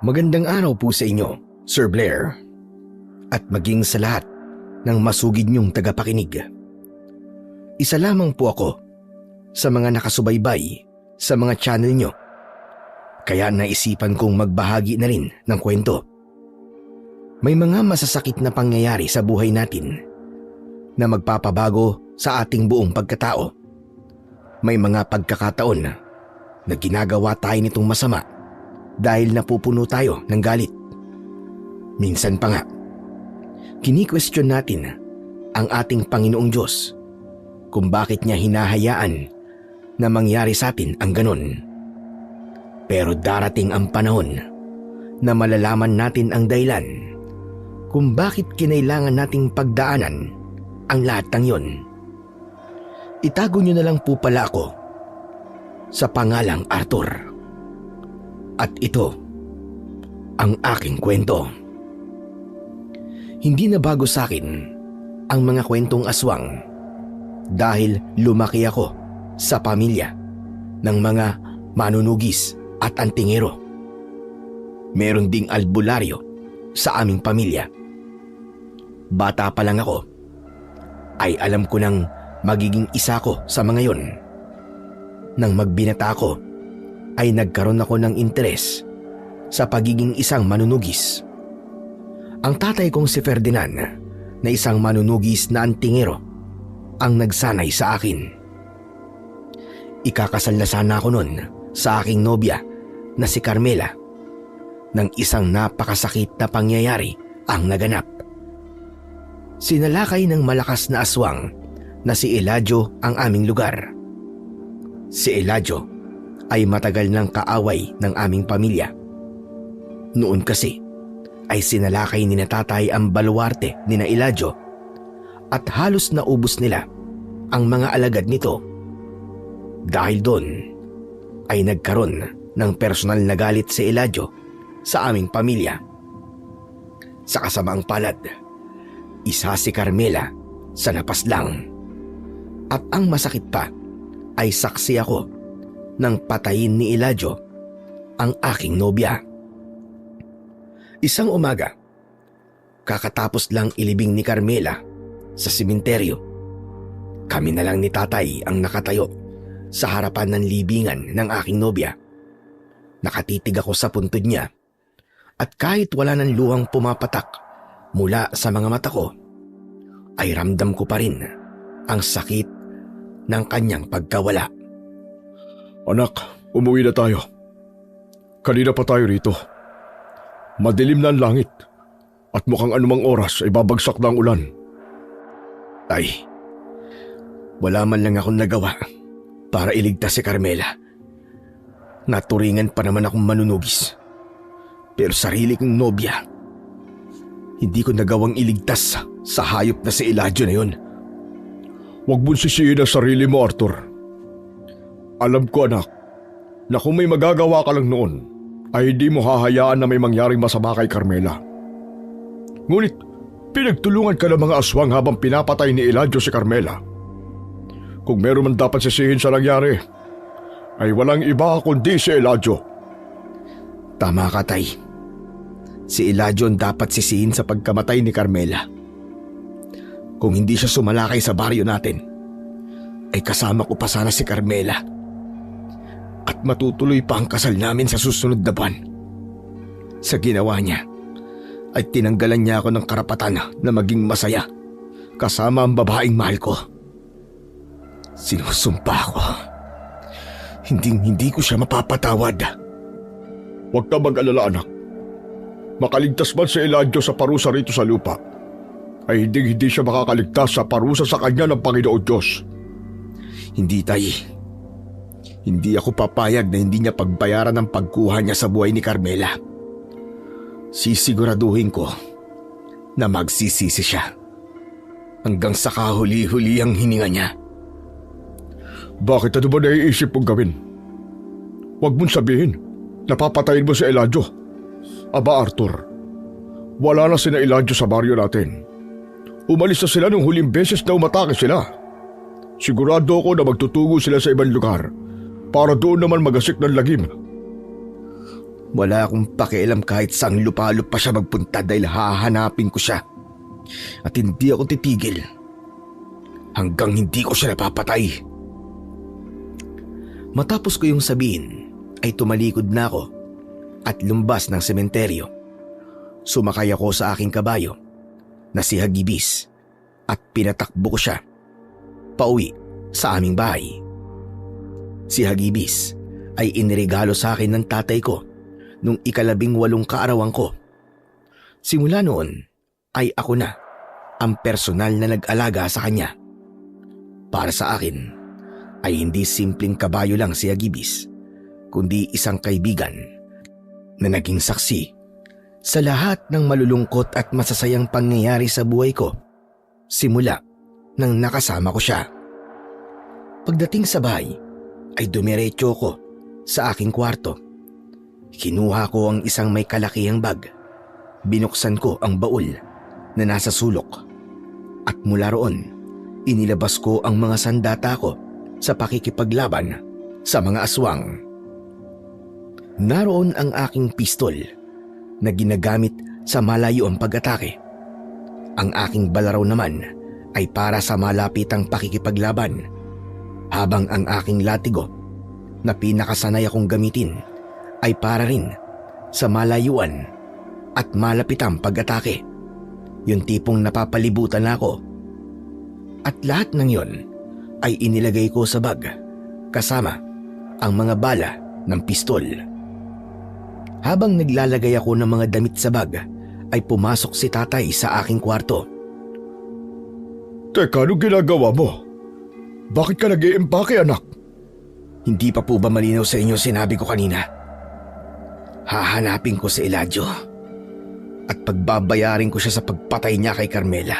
Magandang araw po sa inyo, Sir Blair, at maging sa lahat ng masugid niyong tagapakinig. Isa lamang po ako sa mga nakasubaybay sa mga channel niyo, kaya naisipan kong magbahagi na rin ng kwento. May mga masasakit na pangyayari sa buhay natin na magpapabago sa ating buong pagkatao. May mga pagkakataon na ginagawa tayo nitong masama dahil napupuno tayo ng galit. Minsan pa nga, kini-question natin ang ating Panginoong Diyos kung bakit niya hinahayaan na mangyari sa atin ang ganon. Pero darating ang panahon na malalaman natin ang dahilan kung bakit kinailangan nating pagdaanan ang lahat ng yon. Itago niyo na lang po pala ako sa pangalang Arthur. At ito ang aking kwento. Hindi na bago sa akin ang mga kwentong aswang dahil lumaki ako sa pamilya ng mga manunugis at antingero. Meron ding albularyo sa aming pamilya. Bata pa lang ako ay alam ko nang magiging isa ko sa mga yon. Nang magbinata ako ay nagkaroon ako ng interes sa pagiging isang manunugis. Ang tatay kong si Ferdinand na isang manunugis na antingero ang nagsanay sa akin. Ikakasal na sana ako noon sa aking nobya na si Carmela nang isang napakasakit na pangyayari ang naganap. Sinalakay ng malakas na aswang na si Eladio ang aming lugar. Si Eladio ay matagal ng kaaway ng aming pamilya. Noon kasi ay sinalakay ni na tatay ang baluarte ni na Eladio at halos naubos nila ang mga alagad nito. Dahil doon ay nagkaroon ng personal na galit si Eladio sa aming pamilya. Sa kasamaang palad, isa si Carmela sa napaslang. At ang masakit pa ay saksi ako nang patayin ni Eladio ang aking nobya. Isang umaga, kakatapos lang ilibing ni Carmela sa sementeryo. Kami na lang ni tatay ang nakatayo sa harapan ng libingan ng aking nobya. Nakatitig ako sa puntod niya at kahit wala ng luhang pumapatak mula sa mga mata ko, ay ramdam ko pa rin ang sakit ng kanyang pagkawala. Anak, umuwi na tayo. Kanina pa tayo rito. Madilim na ang langit at mukhang anumang oras ay babagsak na ang ulan. Tay, wala man lang akong nagawa para iligtas si Carmela. Naturingan pa naman akong manunugis. Pero sarili kong nobya, hindi ko nagawang iligtas sa hayop na si Eladio na yun. Huwag mong sisihin ang sarili mo, Arthur. Alam ko, anak, na kung may magagawa ka lang noon, ay hindi mo hahayaan na may mangyaring masama kay Carmela. Ngunit, pinagtulungan ka ng mga aswang habang pinapatay ni Eladio si Carmela. Kung meron man dapat sisihin sa nangyari, ay walang iba kundi si Eladio. Tama ka, tay. Si Eladio ang dapat sisihin sa pagkamatay ni Carmela. Kung hindi siya sumalakay sa baryo natin, ay kasama ko pa sana si Carmela. At matutuloy pa ang kasal namin sa susunod na buwan. Sa ginawa niya, ay tinanggalan niya ako ng karapatan na maging masaya kasama ang babaeng mahal ko. Sinusumpa ko. Hindi ko siya mapapatawad. Huwag ka mag-alala, anak. Makaligtas man si Eladio sa parusa rito sa lupa, ay hindi siya makakaligtas sa parusa sa kanya ng Panginoon Diyos. Hindi, tay. Hindi ako papayag na hindi niya pagbayaran ang pagkuha niya sa buhay ni Carmela. Sisiguraduhin ko na magsisisi siya hanggang sa kahuli-huli ang hininga niya. Bakit ano ba naiisip mong gawin? Huwag mong sabihin, napapatayin mo si Eladio. Aba, Arthur, wala na sina Eladio sa baryo natin. Umalis na sila nung huling beses na umatake sila. Sigurado ako na magtutugo sila sa ibang lugar para doon naman magasik ng lagim. Wala akong pakialam kahit saang lupalop pa siya magpunta dahil hahanapin ko siya. At hindi ako titigil hanggang hindi ko siya napapatay. Matapos ko yung sabihin ay tumalikod na ako at lumbas ng sementeryo. Sumakay ako sa aking kabayo na si Hagibis at pinatakbo ko siya pauwi sa aming bahay. Si Hagibis ay iniregalo sa akin ng tatay ko nung 18 kaarawan ko. Simula noon ay ako na ang personal na nag-alaga sa kanya. Para sa akin ay hindi simpleng kabayo lang si Hagibis, kundi isang kaibigan na naging saksi sa lahat ng malulungkot at masasayang pangyayari sa buhay ko simula nang nakasama ko siya. Pagdating sa bahay ay dumiretso ko sa aking kwarto. Kinuha ko ang isang may kalakihang bag. Binuksan ko ang baul na nasa sulok. At mula roon, inilabas ko ang mga sandata ko sa pakikipaglaban sa mga aswang. Naroon ang aking pistol na ginagamit sa malayuang pag-atake. Ang aking balaraw naman ay para sa malapitang pakikipaglaban, habang ang aking latigo na pinakasanay akong gamitin ay para rin sa malayuan at malapitang pag-atake. Yung tipong napapalibutan ako. At lahat ng yon ay inilagay ko sa bag kasama ang mga bala ng pistol. Habang naglalagay ako ng mga damit sa bag ay pumasok si tatay sa aking kwarto. Teka, anong ginagawa mo? Bakit ka nag-iimpake, anak? Hindi pa po ba malinaw sa inyo sinabi ko kanina? Hahanapin ko si Eladio at pagbabayarin ko siya sa pagpatay niya kay Carmela.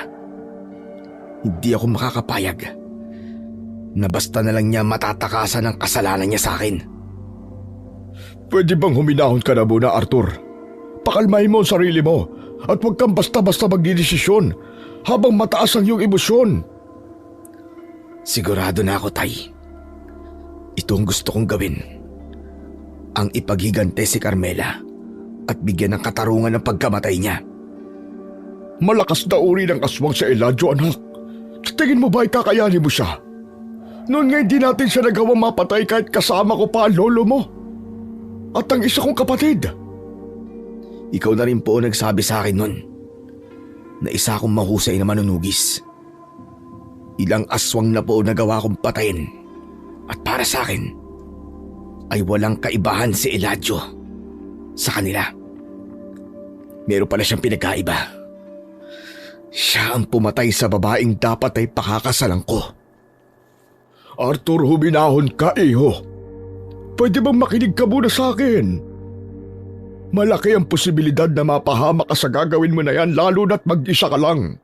Hindi ako makakapayag na basta na lang niya matatakasan ang kasalanan niya sa akin. Pwede bang huminahon ka na muna, Arthur? Pakalmahin mo ang sarili mo at huwag kang basta-basta magdidesisyon habang mataas ang iyong emosyon. Sigurado na ako, Tay. Ito ang gusto kong gawin. Ang ipaghigante si Carmela at bigyan ng katarungan ng pagkamatay niya. Malakas na uri ng aswang sa Eladio, anak. Tingin mo ba ay kakayanin mo siya? Noon nga hindi natin siya nagawang mapatay kahit kasama ko pa ang lolo mo. At ang isa kong kapatid. Ikaw na rin po nagsabi sa akin noon na isa akong mahusay na manunugis. Ilang aswang na po nagawa kong patayin. At para sa akin ay walang kaibahan si Eladio sa kanila. Meron pala siyang pinagkaiba. Siya ang pumatay sa babaeng dapat ay pakakasalan ko. Arthur, huminahon ka, iho. Pwede bang makinig ka muna sa akin? Malaki ang posibilidad na mapahamak ka sa gagawin mo na yan, lalo na't mag-isa ka lang.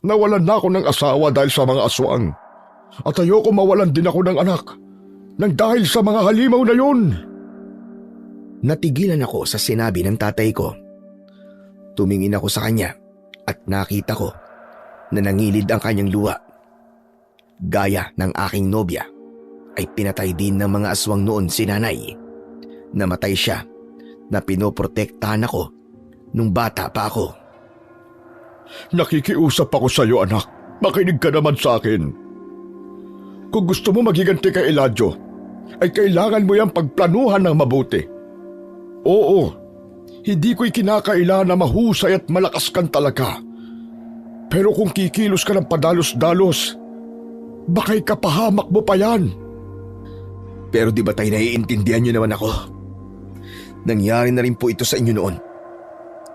Nawalan na ako ng asawa dahil sa mga aswang. At ayoko mawalan din ako ng anak nang dahil sa mga halimaw na yun. Natigilan ako sa sinabi ng tatay ko. Tumingin ako sa kanya at nakita ko na nangilid ang kanyang luha. Gaya ng aking nobya ay pinatay din ng mga aswang noon si nanay. Namatay siya na pinoprotektahan ako nung bata pa ako. Nakikiusap ako sa iyo, anak. Makinig ka naman sa akin. Kung gusto mo maghiganti kay Eladio, ay kailangan mo yung pagplanuhan ng mabuti. Oo, hindi ko'y kinakailangan na mahusay at malakas kang talaga. Pero kung kikilos ka ng padalos-dalos, baka'y kapahamak mo pa yan. Pero di ba tayo naiintindihan niyo naman ako? Nangyari na rin po ito sa inyo noon.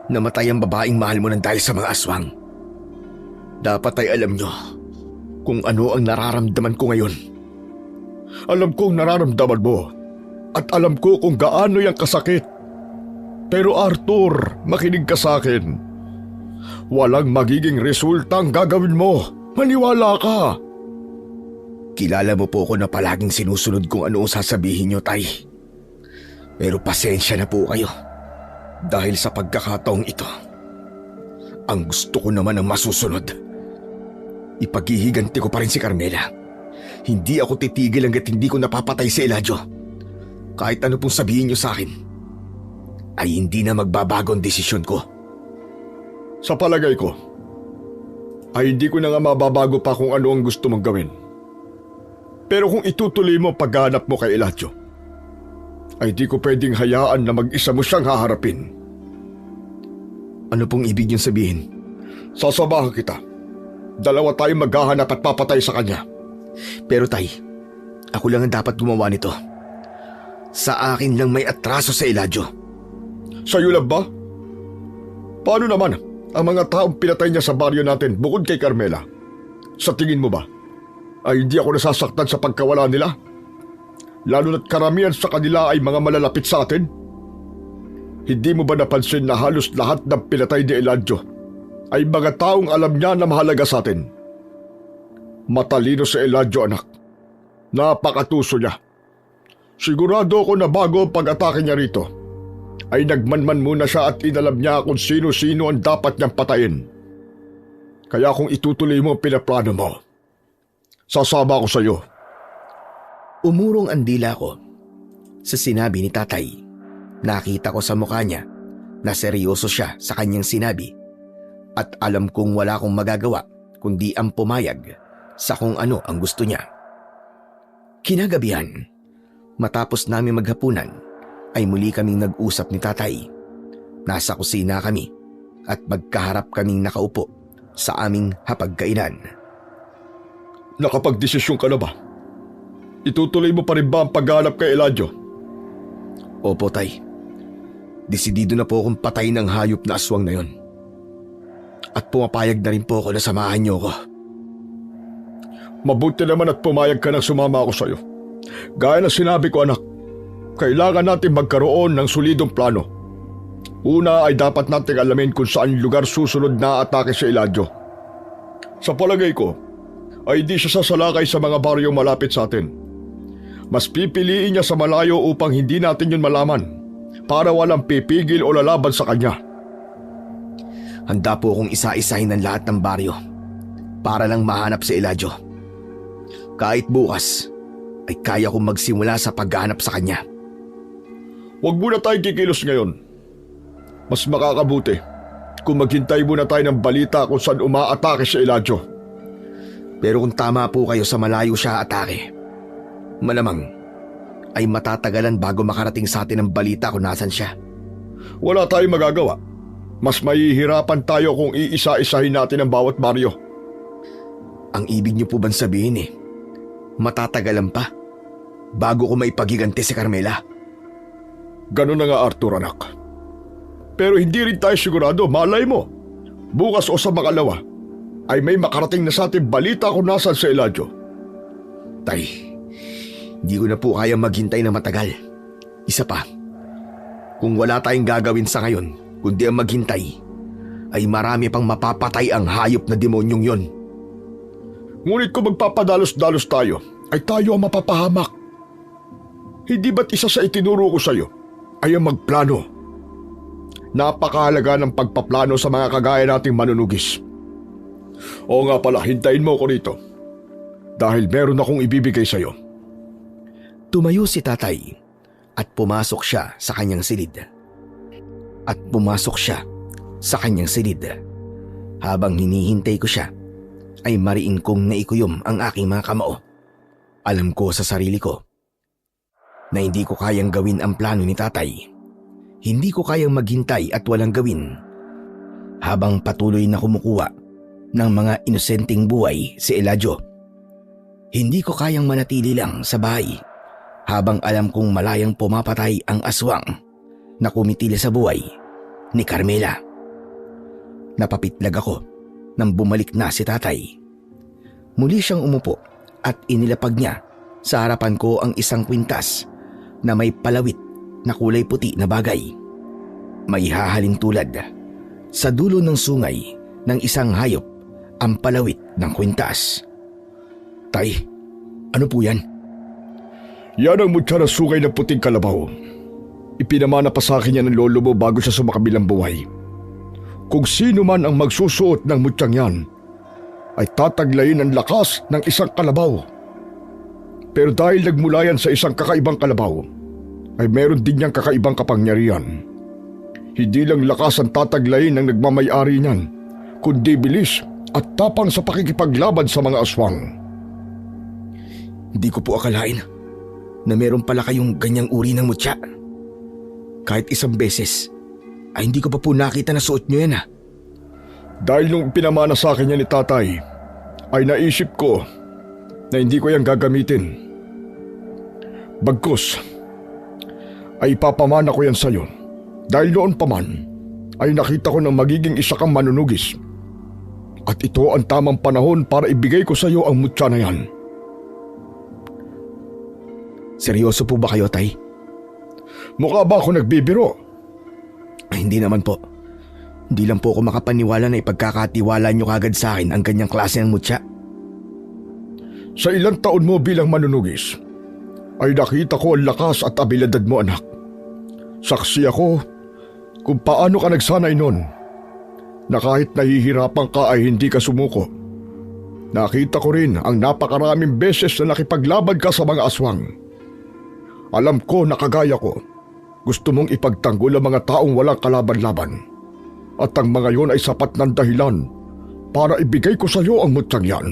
Namatay ang babaeng mahal mo ng dahil sa mga aswang. Dapat ay alam nyo kung ano ang nararamdaman ko ngayon. Alam kong nararamdaman mo at alam ko kung gaano yung kasakit. Pero Arthur, makinig ka sa akin. Walang magiging resulta ang gagawin mo. Maniwala ka. Kilala mo po ako na palaging sinusunod kung ano ang sasabihin nyo, Tay. Pero pasensya na po kayo dahil sa pagkakataong ito. Ang gusto ko naman ang masusunod. Ipaghihiganti ko pa rin si Carmela. Hindi ako titigil hanggat hindi ko napapatay si Eladio. Kahit ano pong sabihin nyo sa akin. ay hindi na magbabago ang desisyon ko. Sa palagay ko, ay hindi ko na nga mababago pa kung ano ang gusto mong gawin. Pero kung itutuloy mo paghanap mo kay Eladio, ay di ko pwedeng hayaan na mag-isa mo siyang haharapin. Ano pong ibig niyong sabihin? Sasamahan kita. Dalawa tayong maghahanap at papatay sa kanya. Pero tay, ako lang ang dapat gumawa nito. Sa akin lang may atraso sa Eladio. Sa'yo lang ba? Paano naman ang mga taong pinatay niya sa baryo natin bukod kay Carmela? Sa tingin mo ba, ay hindi ako nasasaktan sa pagkawala nila? Lalo na't karamihan sa kanila ay mga malalapit sa atin? Hindi mo ba napansin na halos lahat ng pinatay ni Eladio ay mga taong alam niya na mahalaga sa atin? Matalino si Eladio, anak. Napakatuso niya. Sigurado ako na bago ang pag-atake niya rito, ay nagmanman muna siya at inalam niya kung sino-sino ang dapat niyang patayin. Kaya kung itutuloy mo ang pinaplano mo, sasama ako sa iyo. Umurong ang dila ko sa sinabi ni tatay. Nakita ko sa mukha niya na seryoso siya sa kanyang sinabi at alam kong wala akong magagawa kundi ang pumayag sa kung ano ang gusto niya. Kinagabihan, matapos namin maghapunan, ay muli kaming nag-usap ni tatay. Nasa kusina kami at magkaharap kaming nakaupo sa aming hapagkainan. Nakapagdesisyon ka na ba? Itutuloy mo pa rin ba ang paghanap kay Eladio? Opo, tay. Desidido na po akong patayin ng hayop na aswang na yon. At pumapayag na rin po ako na samahan niyo ko. Mabuti naman at pumayag ka nang sumama ako sa iyo. Gaya na sinabi ko, anak, kailangan natin magkaroon ng solidong plano. Una ay dapat nating alamin kung saan lugar susunod na atake si Eladio. Sa palagay ko, ay di siya sasalakay sa mga baryo malapit sa atin. Mas pipiliin niya sa malayo upang hindi natin yun malaman para walang pipigil o lalaban sa kanya. Handa po akong isa-isahin ng lahat ng baryo para lang mahanap si Eladio. Kahit bukas ay kaya kong magsimula sa paghahanap sa kanya. Huwag muna tayong kikilos ngayon. Mas makakabuti kung maghintay muna tayo ng balita kung saan umaatake si Eladio. Pero kung tama po kayo sa malayo siya atake, malamang ay matatagalan bago makarating sa atin ang balita kung nasan siya. Wala tayong magagawa. Mas mahihirapan tayo kung iisa-isahin natin ang bawat baryo. Ang ibig niyo po bang sabihin matatagalan pa bago ko maipagiganti si Carmela? Ganun na nga, Arthur, anak. Pero hindi rin tayo sigurado, malay mo. Bukas o sa makalawa ay may makarating na sa ating balita kung nasan si Eladio. Tay, hindi ko na po kaya maghintay na matagal. Isa pa, kung wala tayong gagawin sa ngayon kundi ang maghintay, ay marami pang mapapatay ang hayop na demonyong yon. Ngunit kung magpapadalos-dalos tayo, ay tayo ang mapapahamak. Hindi ba't isa sa itinuro ko sa iyo ay ang magplano? Napakahalaga ng pagpaplano sa mga kagaya nating manunugis. Oo nga pala, hintayin mo ko rito. Dahil meron akong ibibigay sa iyo. Tumayo si tatay at pumasok siya sa kanyang silid. Habang hinihintay ko siya, ay mariin kong naikuyom ang aking mga kamao. Alam ko sa sarili ko na hindi ko kayang gawin ang plano ni tatay. Hindi ko kayang maghintay at walang gawin habang patuloy na kumukuha ng mga inosenteng buhay si Eladio. Hindi ko kayang manatili lang sa bahay habang alam kong malayang pumapatay ang aswang na kumitili sa buhay ni Carmela. Napapitlag ako nang bumalik na si tatay. Muli siyang umupo at inilapag niya sa harapan ko ang isang kwintas na may palawit na kulay puti na bagay. May hahalin tulad. Sa dulo ng sungay ng isang hayop ang palawit ng kwintas. Tay, ano po yan? Yan ang mutya na sungay ng puting kalabaw. Ipinamana pa sa akin yan ng lolo mo bago siya sumakabilang buhay. Kung sino man ang magsusuot ng mutyang yan, ay tataglayin ang lakas ng isang kalabaw. Pero dahil nagmula yan sa isang kakaibang kalabaw, ay meron din niyang kakaibang kapangyarihan Hindi lang lakas ang tataglayin ng nagmamay-ari niyan, kundi bilis at tapang sa pakikipaglaban sa mga aswang. Hindi ko po akalain na meron pala kayong ganyang uri ng mutya. Kahit isang beses ay hindi ko pa po nakita na suot nyo yan. Dahil nung pinamana sa akin yan ni tatay, ay naisip ko na hindi ko yan gagamitin. Bagkus, ay ipapamana ko yan sa'yo. Dahil noon pa man, ay nakita ko na magiging isa kang manunugis. At ito ang tamang panahon para ibigay ko sa'yo ang mutya na yan. Seryoso po ba kayo, Tay? Mukha ba ako nagbibiro? Ay, hindi naman po. Hindi lang po ako makapaniwala na ipagkakatiwala nyo kagad sa akin ang ganyang klase ng mutya. Sa ilang taon mo bilang manunugis, ay nakita ko ang lakas at abilidad mo, anak. Saksi ako kung paano ka nagsanay noon, na kahit nahihirapan ka ay hindi ka sumuko. Nakita ko rin ang napakaraming beses na nakipaglaban ka sa mga aswang. Alam ko na kagaya ko, gusto mong ipagtanggol ang mga taong walang kalaban-laban. At ang mga yon ay sapat ng dahilan para ibigay ko sa iyo ang mutyang yan.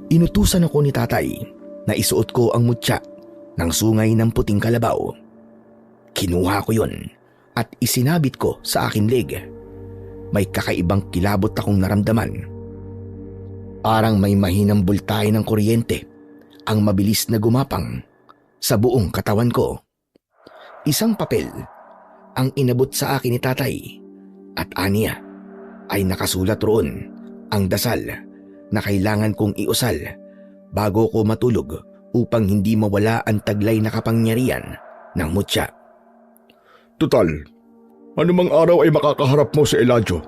Inutusan ako ni tatay na isuot ko ang mutya ng sungay ng puting kalabaw. Kinuha ko yon at isinabit ko sa aking leg. May kakaibang kilabot akong naramdaman. Parang may mahinang bultahe ng kuryente ang mabilis na gumapang sa buong katawan ko. Isang papel ang inabot sa akin ni tatay at aniya ay nakasulat roon ang dasal na kailangan kong iusal bago ko matulog upang hindi mawala ang taglay na kapangyarihan ng mutya. Tutal, anumang araw ay makakaharap mo si Elijah,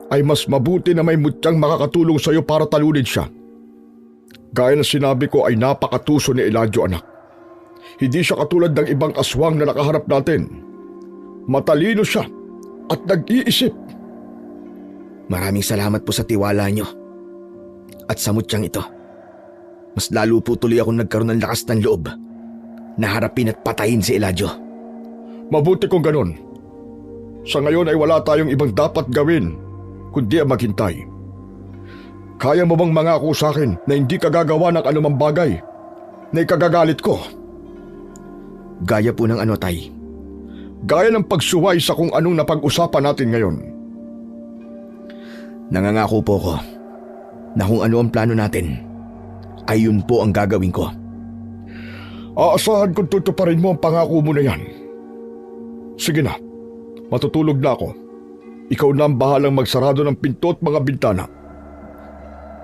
ay mas mabuti na may mutyang makakatulong sa iyo para talunin siya. Gaya na sinabi ko ay napakatuso ni Elijah, anak. Hindi siya katulad ng ibang aswang na nakaharap natin. Matalino siya at nag-iisip. Maraming salamat po sa tiwala nyo at sa mutyang ito. Mas lalo po tuloy akong nagkaroon ng lakas ng loob na harapin at patayin si Elijah. Mabuti kung ganun. Sa ngayon ay wala tayong ibang dapat gawin kundi ang maghintay. Kaya mo bang mangako sa akin na hindi ka gagawa ng anumang bagay na ikagagalit ko? Gaya po ng ano, Tay? Gaya ng pagsuway sa kung anong napag-usapan natin ngayon. Nangangako po ko na kung ano ang plano natin, ay yun po ang gagawin ko. Aasahan kung tutuparin mo ang pangako mo na yan. Sige na, matutulog na ako. Ikaw na ang bahalang magsarado ng pinto at mga bintana.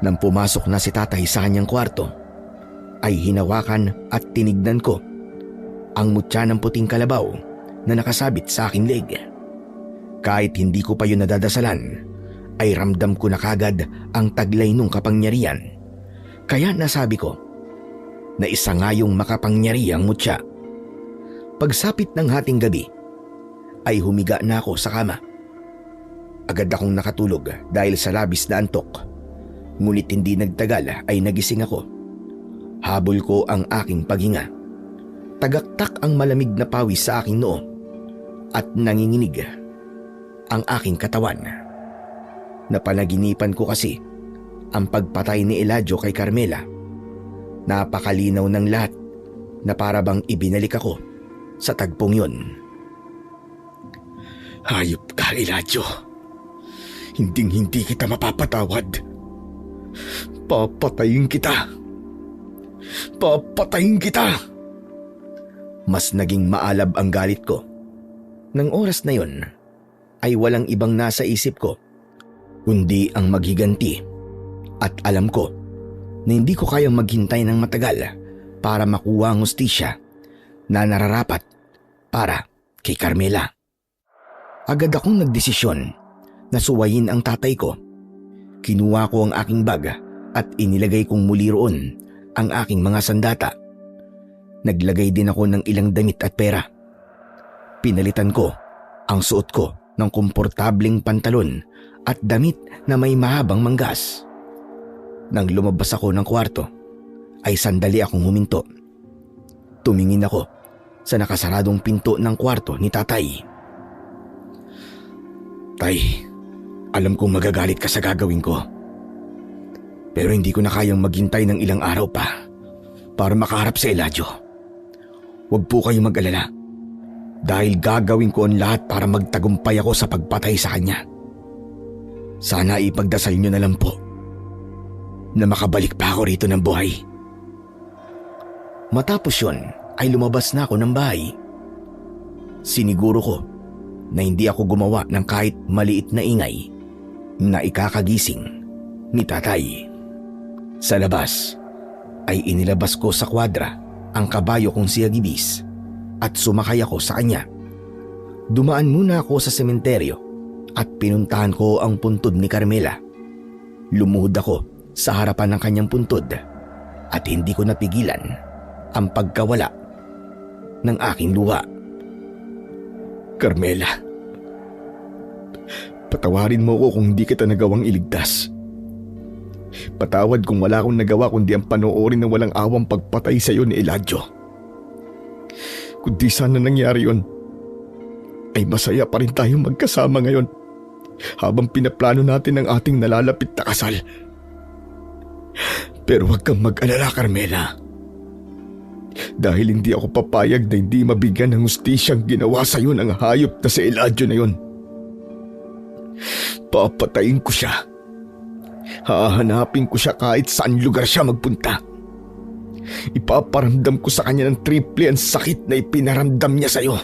Nang pumasok na si tatay sa kanyang kwarto, ay hinawakan at tinignan ko ang mutya ng puting kalabaw na nakasabit sa aking leg. Kahit hindi ko pa yun nadadasalan, ay ramdam ko na kagad ang taglay nung kapangyarihan. Kaya nasabi ko na isa nga yung makapangyarihang mutya. Pagsapit ng hating gabi, ay humiga na ako sa kama. Agad akong nakatulog dahil sa labis na antok. Ngunit hindi nagtagal ay nagising ako. Habol ko ang aking paghinga. Tagaktak ang malamig na pawis sa aking noo at nanginginig ang aking katawan. Napanaginipan ko kasi ang pagpatay ni Elijah kay Carmela. Napakalinaw ng lahat na para bang ibinalik ako sa tagpong yun. Hayop ka, Elijah. Hinding-hindi kita mapapatawad. Papatayin kita. Papatayin kita. Mas naging maalab ang galit ko. Nang oras na yon, ay walang ibang nasa isip ko, kundi ang maghiganti. At alam ko na hindi ko kayang maghintay ng matagal para makuha ang hustisya na nararapat para kay Carmela. Agad akong nagdesisyon na suwayin ang tatay ko. Kinuha ko ang aking bag at inilagay kong muli roon ang aking mga sandata. Naglagay din ako ng ilang damit at pera. Pinalitan ko ang suot ko ng komportableng pantalon at damit na may mahabang manggas. Nang lumabas ako ng kwarto, ay sandali akong huminto. Tumingin ako sa nakasaradong pinto ng kwarto ni tatay. Tay, alam kong magagalit ka sa gagawin ko. Pero hindi ko na kayang maghintay ng ilang araw pa para makaharap sa Eladio. Huwag po kayong mag-alala dahil gagawin ko ang lahat para magtagumpay ako sa pagpatay sa kanya. Sana ipagdasal niyo na lang po na makabalik pa ako rito ng buhay. Matapos yun ay lumabas na ako ng bahay. Siniguro ko na hindi ako gumawa ng kahit maliit na ingay na ikakagising ni tatay. Sa labas ay inilabas ko sa kwadra ang kabayo kong si Agibis at sumakay ako sa kanya. Dumaan muna ako sa sementeryo at pinuntahan ko ang puntod ni Carmela. Lumuhod ako sa harapan ng kanyang puntod at hindi ko napigilan ang pagkawala ng aking luha. Carmela, patawarin mo ko kung hindi kita nagawang iligtas. Patawad kung wala akong nagawa kundi ang panoorin ng walang awang pagpatay sa iyo ni Eladio. Kung di sana nangyari yun, ay masaya pa rin tayo magkasama ngayon habang pinaplano natin ang ating nalalapit na kasal. Pero huwag kang mag-alala, Carmela. Dahil hindi ako papayag na hindi mabigyan ng hustisyang ginawa sa iyo ng hayop na si Eladio na yun. Papatayin ko siya. Hahanapin ko siya kahit saan lugar siya magpunta. Ipaparamdam ko sa kanya ng triple ang sakit na ipinaramdam niya sa iyo.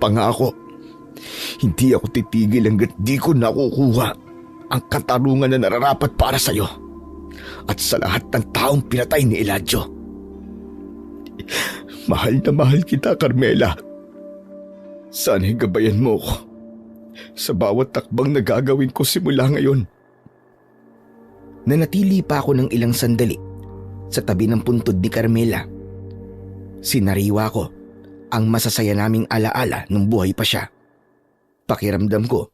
Pangako, hindi ako titigil hanggat di ko nakukuha ang katarungan na nararapat para sa iyo at sa lahat ng taong pinatay ni Eladio. Mahal na mahal kita, Carmela. Sana'y gabayan mo ko sa bawat takbang na gagawin ko simula ngayon. Nanatili pa ako ng ilang sandali sa tabi ng puntod ni Carmela. Sinariwa ko ang masasaya naming alaala nung buhay pa siya. Pakiramdam ko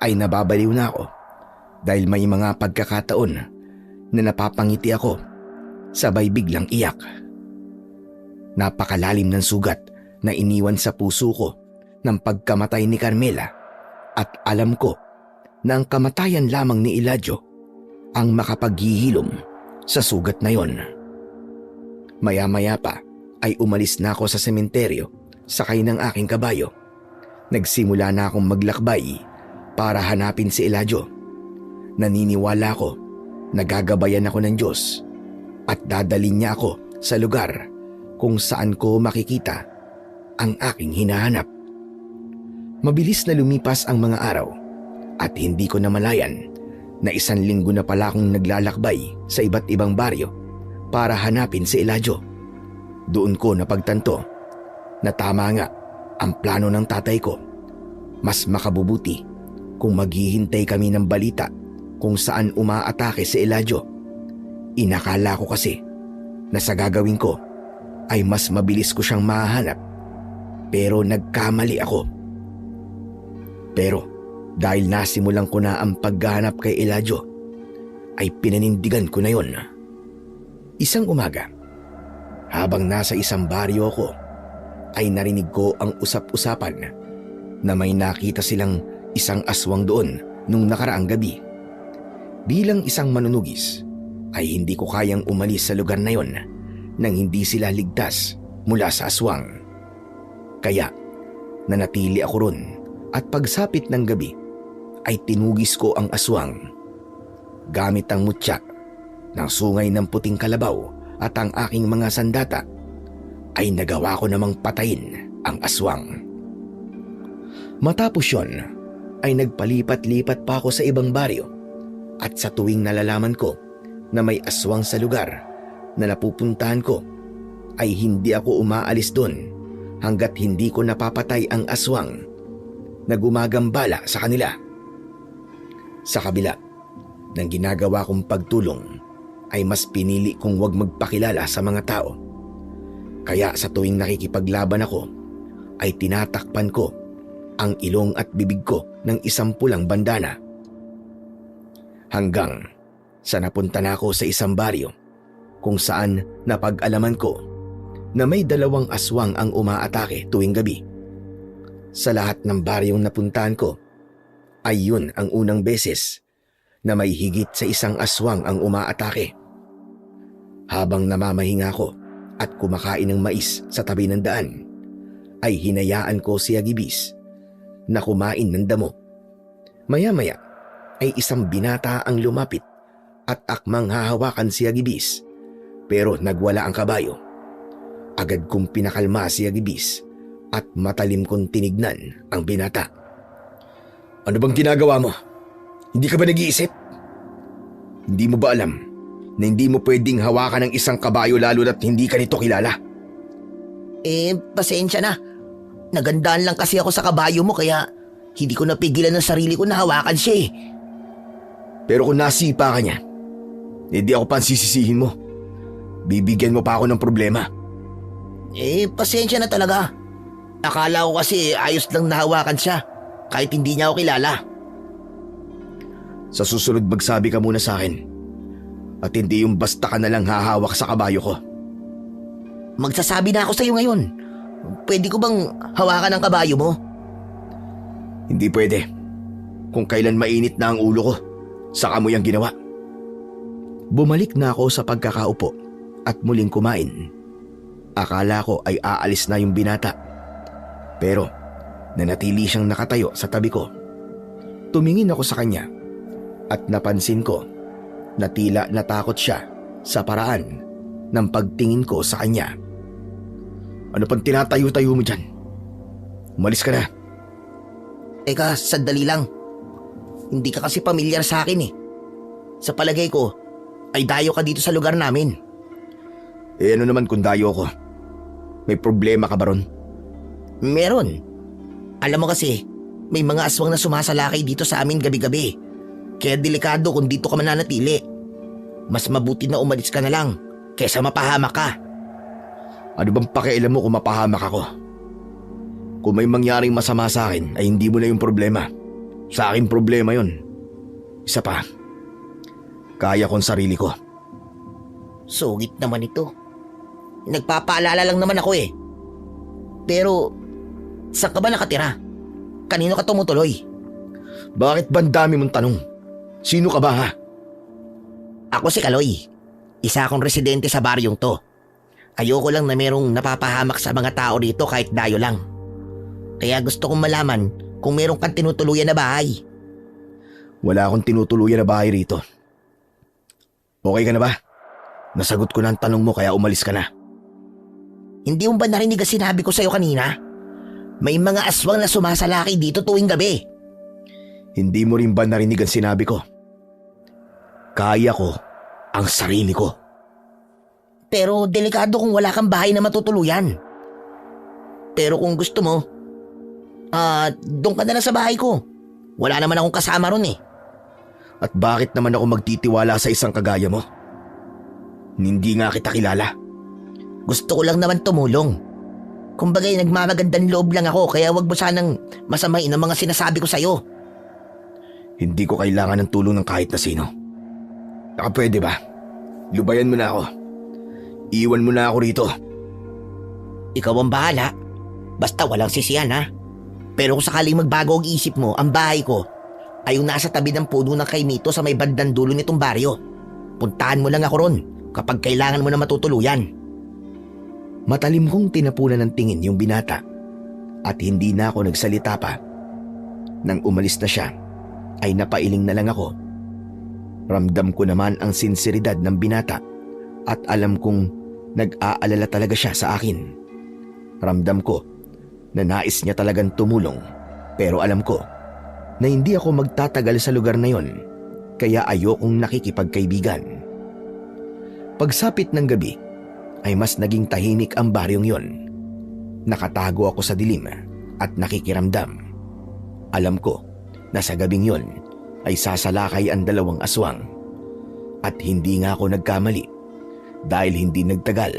ay nababaliw na ako dahil may mga pagkakataon na napapangiti ako sabay biglang iyak. Napakalalim ng sugat na iniwan sa puso ko ng pagkamatay ni Carmela at alam ko na ang kamatayan lamang ni Eladio ang makapaghihilom sa sugat na yon. Maya-maya pa ay umalis na ako sa sementeryo sakay ng aking kabayo. Nagsimula na akong maglakbay para hanapin si Eladio. Naniniwala ako na gagabayan ako ng Diyos at dadalhin niya ako sa lugar kung saan ko makikita ang aking hinahanap. Mabilis na lumipas ang mga araw at hindi ko namalayan na 1 linggo na pala akong naglalakbay sa iba't ibang baryo para hanapin si Eladio. Doon ko napagtanto na tama nga ang plano ng tatay ko. Mas makabubuti kung maghihintay kami ng balita kung saan umaatake si Eladio. Inakala ko kasi na sa gagawin ko ay mas mabilis ko siyang mahanap, pero nagkamali ako. Pero dahil nasimulan ko na ang paghahanap kay Eladio, ay pinanindigan ko na yon. Isang umaga, habang nasa isang baryo ako, ay narinig ko ang usap-usapan na may nakita silang isang aswang doon nung nakaraang gabi. Bilang isang manunugis, ay hindi ko kayang umalis sa lugar na yon nang hindi sila ligtas mula sa aswang. Kaya nanatili ako ron at pagsapit ng gabi ay tinugis ko ang aswang. Gamit ang mutya ng sungay ng puting kalabaw at ang aking mga sandata ay nagawa ko namang patayin ang aswang. Matapos yon ay nagpalipat-lipat pa ako sa ibang baryo at sa tuwing nalalaman ko na may aswang sa lugar na napupuntahan ko ay hindi ako umaalis doon hanggat hindi ko napapatay ang aswang na gumagambala sa kanila. Sa kabila ng ginagawa kong pagtulong ay mas pinili kong huwag magpakilala sa mga tao. Kaya sa tuwing nakikipaglaban ako ay tinatakpan ko ang ilong at bibig ko ng isang pulang bandana. Hanggang sa napunta na ako sa isang baryo kung saan napag-alaman ko na may 2 aswang ang umaatake tuwing gabi. Sa lahat ng baryong napuntahan ko ay yun ang unang beses na may higit sa isang aswang ang umaatake. Habang namamahinga ko at kumakain ng mais sa tabi ng daan, ay hinayaan ko si Agibis na kumain ng damo. Maya-maya ay isang binata ang lumapit at akmang hahawakan si Agibis, pero nagwala ang kabayo. Agad kong pinakalma si Agibis at matalim kong tinignan ang binata. Ano bang ginagawa mo? Hindi ka ba nag-iisip? Hindi mo ba alam na hindi mo pwedeng hawakan ng isang kabayo lalo na't hindi ka nito kilala? Pasensya na. Nagandaan lang kasi ako sa kabayo mo kaya hindi ko napigilan ng sarili ko na hawakan siya eh. Pero kung nasipa ka niya, hindi ako pansisisihin mo. Bibigyan mo pa ako ng problema. Pasensya na talaga. Akala ko kasi ayos lang nahawakan siya kahit hindi niya ako kilala. Sa susunod magsabi ka muna sa akin at hindi yung basta ka nalang hahawak sa kabayo ko. Magsasabi na ako sa iyo ngayon. Pwede ko bang hawakan ang kabayo mo? Hindi pwede. Kung kailan mainit na ang ulo ko, saka mo yung ginawa. Bumalik na ako sa pagkakaupo at muling kumain. Akala ko ay aalis na yung binata. Pero nanatili siyang nakatayo sa tabi ko. Tumingin ako sa kanya at napansin ko na tila natakot siya sa paraan ng pagtingin ko sa kanya. Ano pang tinatayo-tayo mo dyan? Umalis ka na. Teka, sandali lang. Hindi ka kasi pamilyar sa akin eh. Sa palagay ko, ay dayo ka dito sa lugar namin. Ano naman kung dayo ko? May problema ka ba ron? Meron. Alam mo kasi, may mga aswang na sumasalakay dito sa amin gabi-gabi. Kaya delikado kung dito ka mananatili. Mas mabuti na umalis ka na lang kaysa mapahamak ka. Ano bang pakialam mo kung mapahamak ako? Kung may mangyaring masama sa akin ay hindi mo na yung problema. Sa akin problema yon. Isa pa, kaya kong sarili ko. Sugit naman ito. Nagpapaalala lang naman ako eh. Pero, saan ka ba nakatira? Kanino ka tumutuloy? Bakit ba ang dami mong tanong? Sino ka ba ha? Ako si Kaloy. Isa akong residente sa baryong to. Ayoko lang na merong napapahamak sa mga tao dito kahit dayo lang. Kaya gusto kong malaman kung meron kang tinutuluyan na bahay. Wala akong tinutuluyan na bahay rito. Okay ka na ba? Nasagot ko na ang tanong mo kaya umalis ka na. Hindi mo ba narinig ang sinabi ko sa'yo kanina? May mga aswang na sumasalaki dito tuwing gabi. Hindi mo rin ba narinig ang sinabi ko? Kaya ko ang sarili ko. Pero delikado kung wala kang bahay na matutuluyan. Pero kung gusto mo, doon ka na lang sa bahay ko. Wala naman akong kasama ron eh. At bakit naman ako magtitiwala sa isang kagaya mo? Hindi nga kita kilala. Gusto ko lang naman tumulong. Kumbagay nagmamagandang loob lang ako kaya wag mo sanang masamain ang mga sinasabi ko sa'yo. Hindi ko kailangan ng tulong ng kahit na sino. Baka pwede ba? Lubayan mo na ako. Iwan mo na ako rito. Ikaw ang bahala. Basta walang sisiyan ha. Pero kung sakaling magbago ang isip mo, ang bahay ko ay yung nasa tabi ng puno ng kaimito sa may bandang dulo nitong baryo. Puntahan mo lang ako ron kapag kailangan mo na matutuluyan. Matalim kong tinapunan ng tingin yung binata at hindi na ako nagsalita pa. Nang umalis na siya, ay napailing na lang ako. Ramdam ko naman ang sinseridad ng binata at alam kong nag-aalala talaga siya sa akin. Ramdam ko na nais niya talagang tumulong pero alam ko na hindi ako magtatagal sa lugar na yon kaya ayokong nakikipagkaibigan. Pagsapit ng gabi ay mas naging tahimik ang baryong yon. Nakatago ako sa dilim at nakikiramdam. Alam ko na sa gabing yon ay sasalakay ang dalawang aswang. At hindi nga ako nagkamali dahil hindi nagtagal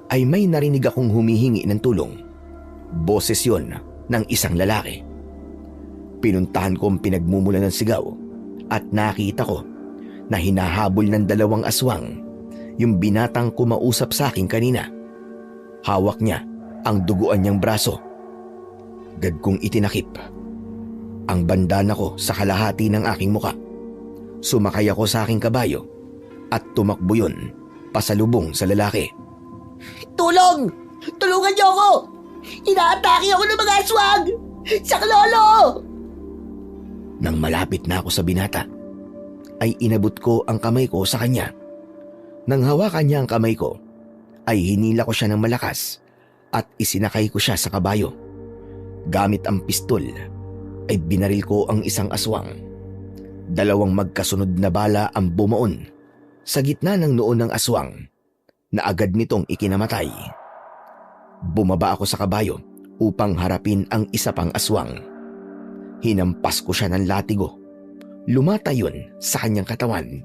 ay may narinig akong humihingi ng tulong. Boses yon ng isang lalaki. Pinuntahan ko ang pinagmumulan ng sigaw at nakita ko na hinahabol ng dalawang aswang yung binatang kumausap sa akin kanina. Hawak niya ang duguan niyang braso. Agad kong itinakip. ang bandana ko sa kalahati ng aking muka. Sumakay ako sa aking kabayo at tumakbo yun pasalubong sa lalaki. Tulong! Tulungan niyo ako! Inaatake ako ng mga aswang! Saklolo! Nang malapit na ako sa binata, ay inabot ko ang kamay ko sa kanya. Nang hawakan niya ang kamay ko, ay hinila ko siya ng malakas at isinakay ko siya sa kabayo. Gamit ang pistol, ay binaril ko ang isang aswang. 2 magkasunod na bala ang bumaon sa gitna ng noo ng aswang na agad nitong ikinamatay. Bumaba ako sa kabayo upang harapin ang isa pang aswang. Hinampas ko siya ng latigo. Lumata yun sa kanyang katawan.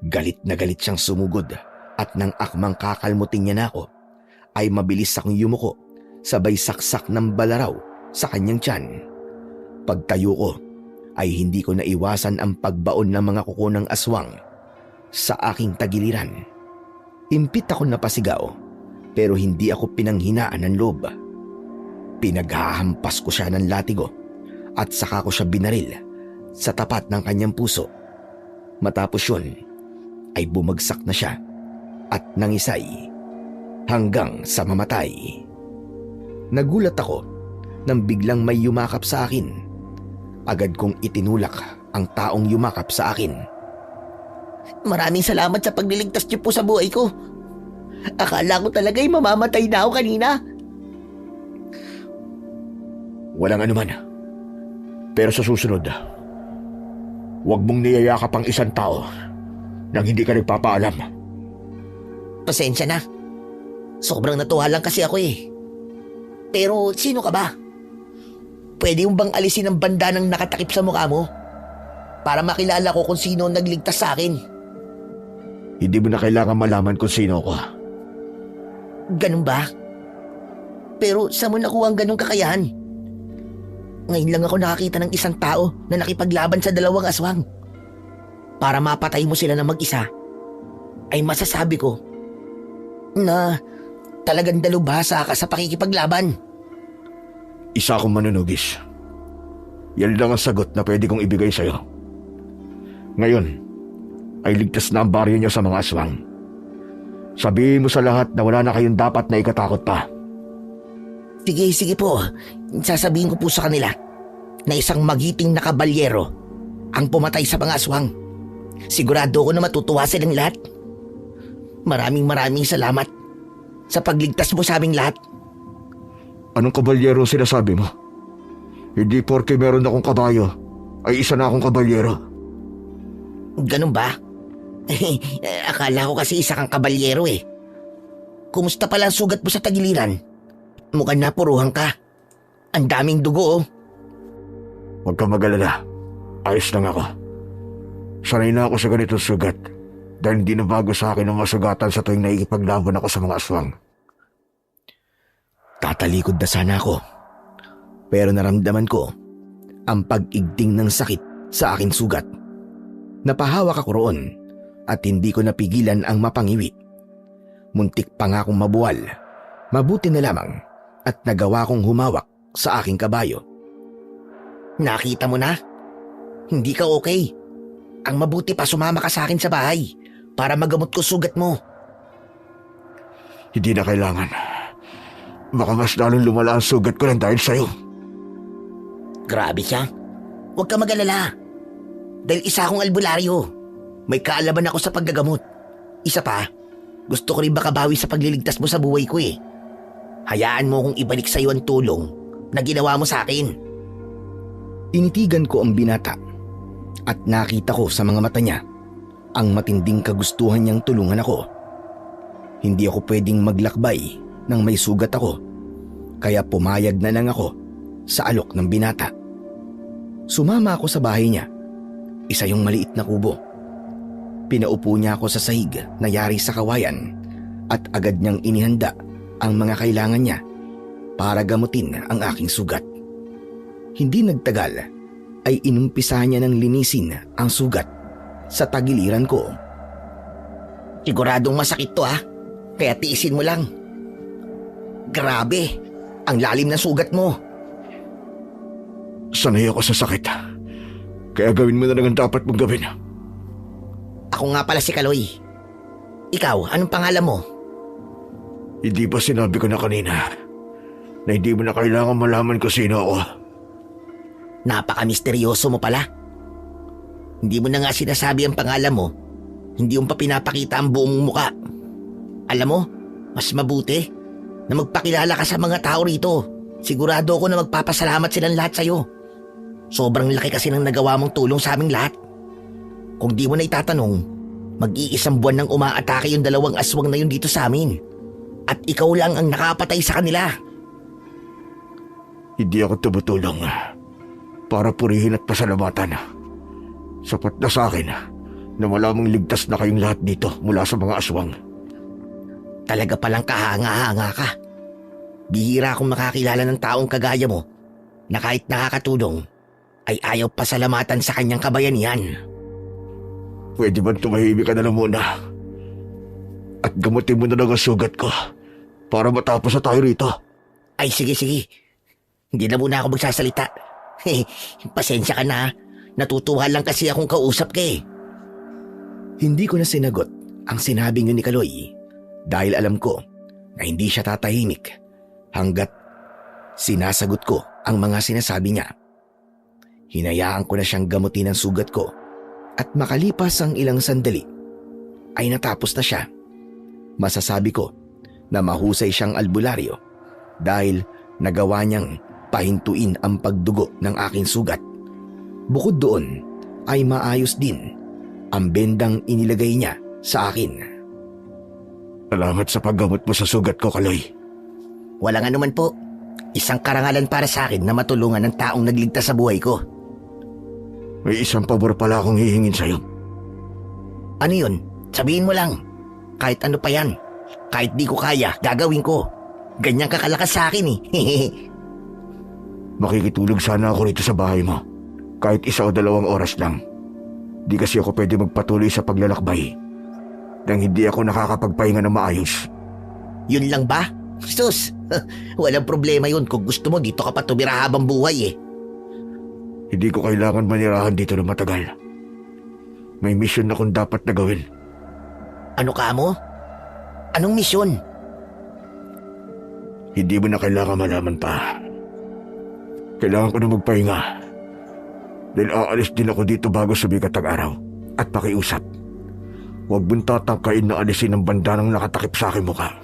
Galit na galit siyang sumugod at nang akmang kakalmutin niya na ako, ay mabilis akong yumuko sabay saksak ng balaraw sa kanyang tiyan. Pagtayo ko ay hindi ko naiwasan ang pagbaon ng mga kuko ng aswang sa aking tagiliran. Impit ako napasigaw pero hindi ako pinanghinaan ng loob. Pinaghahampas ko siya ng latigo at saka ko siya binaril sa tapat ng kanyang puso. Matapos yun ay bumagsak na siya at nangisay hanggang sa mamatay. Nagulat ako nang biglang may yumakap sa akin. Agad kong itinulak ang taong yumakap sa akin. Maraming salamat sa pagliligtas niyo po sa buhay ko. Akala ko talaga'y mamamatay na ako kanina. Walang anuman. Pero sa susunod, huwag mong niyayakap ang isang tao nang hindi ka nagpapaalam. Pasensya na. Sobrang natuwa lang kasi ako eh. Pero sino ka ba? Pwede mo bang alisin ang bandanang nakatakip sa mukha mo? Para makilala ko kung sino ang nagligtas sa akin. Hindi mo na kailangan malaman kung sino ako. Ganun ba? Pero saan mo nakuha ang ganung kakayahan? Ngayon lang ako nakakita ng isang tao na nakipaglaban sa 2 aswang. Para mapatay mo sila ng mag-isa, ay masasabi ko na talagang dalubhasa ka sa pakikipaglaban. Isa akong manunugis. Yan lang ang sagot na pwede kong ibigay sa'yo. Ngayon, ay ligtas na ang baryo niyo sa mga aswang. Sabihin mo sa lahat na wala na kayong dapat na ikatakot pa. Sige po. Sasabihin ko po sa kanila na isang magiting na kabalyero ang pumatay sa mga aswang. Sigurado ko na matutuwa silang lahat. Maraming salamat sa pagligtas mo sa aming lahat. Anong kabalyero sinasabi mo? Hindi porke meron akong kabayo, ay isa na akong kabalyero. Ganun ba? Akala ko kasi isa kang kabalyero eh. Kumusta pala ang sugat mo sa tagiliran? Mukhang napuruhan ka. Ang daming dugo oh. Huwag kang mag-alala. Ayos lang ako. Sanay na ako sa ganitong sugat dahil hindi na bago sa akin ang masugatan sa tuwing naikipaglaban ako sa mga aswang. Tatalikod na sana ako. Pero naramdaman ko ang pag-igting ng sakit sa aking sugat. Napahawak ako roon at hindi ko napigilan ang mapangiwi. Muntik pa nga akong mabuwal. Mabuti na lamang at nagawa kong humawak sa aking kabayo. Nakita mo na? Hindi ka okay. Ang mabuti pa sumama ka sa akin sa bahay para magamot ko sugat mo. Hindi na kailangan. Baka mas lalong lumala ang sugat ko lang dahil sa'yo. Grabe siya. Huwag ka mag-alala. Dahil isa akong albularyo. May kaalaman ako sa paggagamot. Isa pa, gusto ko rin makabawi sa pagliligtas mo sa buhay ko eh. Hayaan mo kong ibalik sa iyo ang tulong na ginawa mo sa akin. Tinitigan ko ang binata at nakita ko sa mga mata niya ang matinding kagustuhan niyang tulungan ako. Hindi ako pwedeng maglakbay nang may sugat ako, kaya pumayag na lang ako sa alok ng binata. Sumama ako sa bahay niya, isa yung maliit na kubo. Pinaupo niya ako sa sahig na yari sa kawayan at agad niyang inihanda ang mga kailangan niya para gamutin ang aking sugat. Hindi nagtagal ay inumpisa niya ng linisin ang sugat sa tagiliran ko. Siguradong masakit to ha, kaya tiisin mo lang. Grabe, ang lalim ng sugat mo. Sanay ako sa sakit. Kaya gawin mo na lang ang dapat mong gawin. Ako nga pala si Kaloy. Ikaw, anong pangalan mo? Hindi ba sinabi ko na kanina na hindi mo na kailangan malaman kung sino ako? Napaka-misteryoso mo pala. Hindi mo na nga sinasabi ang pangalan mo. Hindi mo pa pinapakita ang buong muka. Alam mo, mas mabuti na magpakilala ka sa mga tao rito. Sigurado ako na magpapasalamat silang lahat sa'yo. Sobrang laki kasi ng nagawa mong tulong sa aming lahat. Kung di mo na itatanong, mag-iisang buwan nang umaatake yung 2 aswang na yun dito sa amin. At ikaw lang ang nakapatay sa kanila. Hindi ako tumutulong para purihin at pasalamatan. Sapat na sa akin na malamang ligtas na kayong lahat dito mula sa mga aswang. Talaga palang kahanga-hanga ka. Bihira akong makakilala ng taong kagaya mo na kahit nakakatulong ay ayaw pasalamatan sa kanyang kabayanihan. Pwede ba tumahimik ka na lang muna? At gamutin mo na lang ang sugat ko para matapos na tayo rito. Ay sige. Hindi na muna ako magsasalita. Pasensya ka na. Natutuwa lang kasi akong kausap ka eh. Hindi ko na sinagot ang sinabing yun ni Kaloy dahil alam ko na hindi siya tatahimik hanggat sinasagot ko ang mga sinasabi niya. Hinayaan ko na siyang gamutin ang sugat ko at makalipas ang ilang sandali ay natapos na siya. Masasabi ko na mahusay siyang albularyo dahil nagawa niyang pahintuin ang pagdugo ng aking sugat. Bukod doon ay maayos din ang bendang inilagay niya sa akin. Salamat sa paggamot mo sa sugat ko, Kaloy. Walang anuman po. Isang karangalan para sa akin na matulungan ng taong nagligtas sa buhay ko. May isang pabor pala akong hihingin sa'yo. Ano yun? Sabihin mo lang. Kahit ano pa yan. Kahit di ko kaya, gagawin ko. Ganyan kakalakas sa akin eh. Makikitulog sana ako rito sa bahay mo. Kahit 1 o 2 oras lang. Di kasi ako pwede magpatuloy sa paglalakbay nang hindi ako nakakapagpahinga ng maayos. Yun lang ba? Sus, walang problema yun kung gusto mo dito ka pa tumira habang buhay eh. Hindi ko kailangan manirahan dito ng matagal. May misyon akong dapat na gawin. Ano ka mo? Anong misyon? Hindi mo na kailangan malaman pa. Kailangan ko na magpahinga. Dahil aalis din ako dito bago sumikat ang araw. At pakiusap. Huwag mong tatangkain na alisin ang bandanang nakatakip sa aking mukha.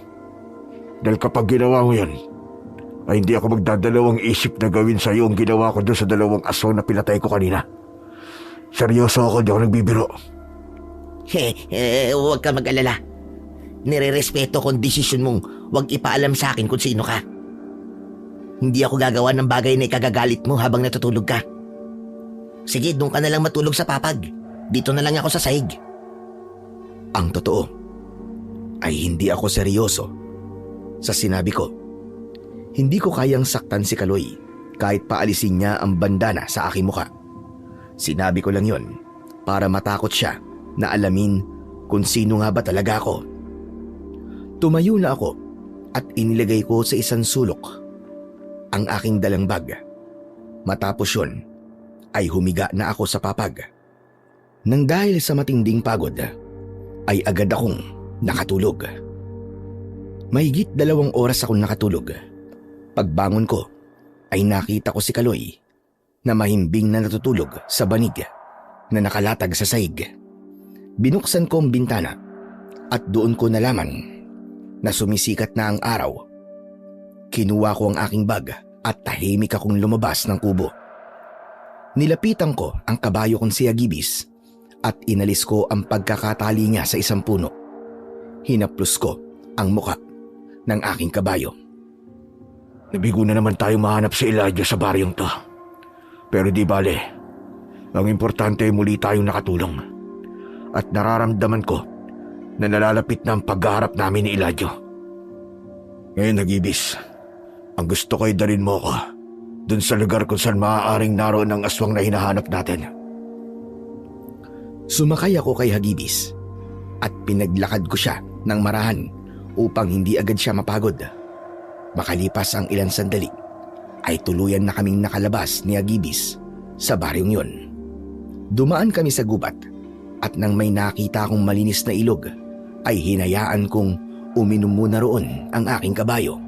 Dahil kapag ginawa mo yan, ay hindi ako magdadalawang isip na gawin sa iyo ang ginawa ko doon sa 2 aso na pinatay ko kanina. Seryoso ako, di ako nagbibiro. Huwag ka mag-alala. Nire-respeto ko ang desisyon mong huwag ipaalam sa akin kung sino ka. Hindi ako gagawa ng bagay na ikagagalit mo habang natutulog ka. Sige, doon ka na lang matulog sa papag. Dito na lang ako sa sahig. Ang totoo ay hindi ako seryoso sa sinabi ko. Hindi ko kayang saktan si Kaloy kahit paalisin niya ang bandana sa aking mukha. Sinabi ko lang yon para matakot siya na alamin kung sino nga ba talaga ako. Tumayo na ako at inilagay ko sa isang sulok ang aking dalang bag. Matapos yun ay humiga na ako sa papag. Nang dahil sa matinding pagod ay agad akong nakatulog. Mahigit 2 oras akong nakatulog. Pagbangon ko ay nakita ko si Kaloy na mahimbing na natutulog sa banig na nakalatag sa sahig. Binuksan ko ang bintana at doon ko nalaman na sumisikat na ang araw. Kinuha ko ang aking bag at tahimik akong lumabas ng kubo. Nilapitan ko ang kabayo kong si Hagibis at inalis ko ang pagkakatali niya sa isang puno. Hinaplos ko ang muka ng aking kabayo. Nabigo na naman tayo mahanap si Elijah sa baryong to. Pero di bale, ang importante ay muli tayong nakatulong. At nararamdaman ko na nalalapit na ang pagharap namin ni Elijah. Ngayon, Hagibis, ang gusto ko ay dalhin mo ko dun sa lugar kung saan maaaring naroon ang aswang na hinahanap natin. Sumakay ako kay Hagibis at pinaglakad ko siya ng marahan upang hindi agad siya mapagod. Makalipas ang ilang sandali ay tuluyan na kaming nakalabas ni Agibis sa baryong yon. Dumaan kami sa gubat at nang may nakita akong malinis na ilog ay hinayaan kong uminom muna roon ang aking kabayo.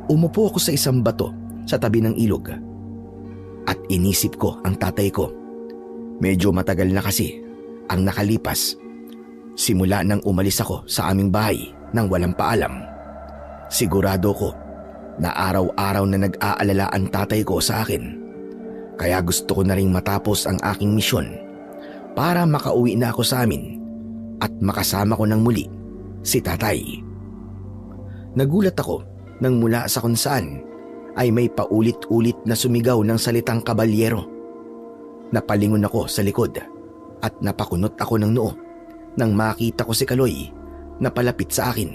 Umupo ako sa isang bato sa tabi ng ilog at inisip ko ang tatay ko. Medyo matagal na kasi ang nakalipas simula nang umalis ako sa aming bahay nang walang paalam. Sigurado ko na araw-araw na nag-aalala ang tatay ko sa akin. Kaya gusto ko na ring matapos ang aking misyon para makauwi na ako sa amin at makasama ko ng muli si tatay. Nagulat ako nang mula sa kung saan ay may paulit-ulit na sumigaw ng salitang kabalyero. Napalingon ako sa likod at napakunot ako ng noo nang makita ko si Kaloy na palapit sa akin.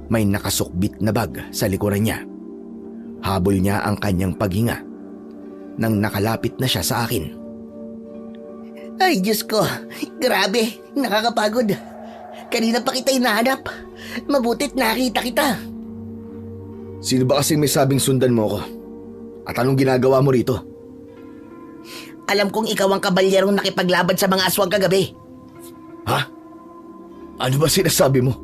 May nakasukbit na bag sa likuran niya. Habol niya ang kanyang paghinga nang nakalapit na siya sa akin. Ay, Diyos ko. Grabe, nakakapagod. Kanina pa kita hinahanap. Mabutit nakita kita. Sino ba kasing may sabing sundan mo ako? At anong ginagawa mo rito? Alam kong ikaw ang kabalyerong nakipaglaban sa mga aswang kagabi. Ha? Ano ba sinasabi mo?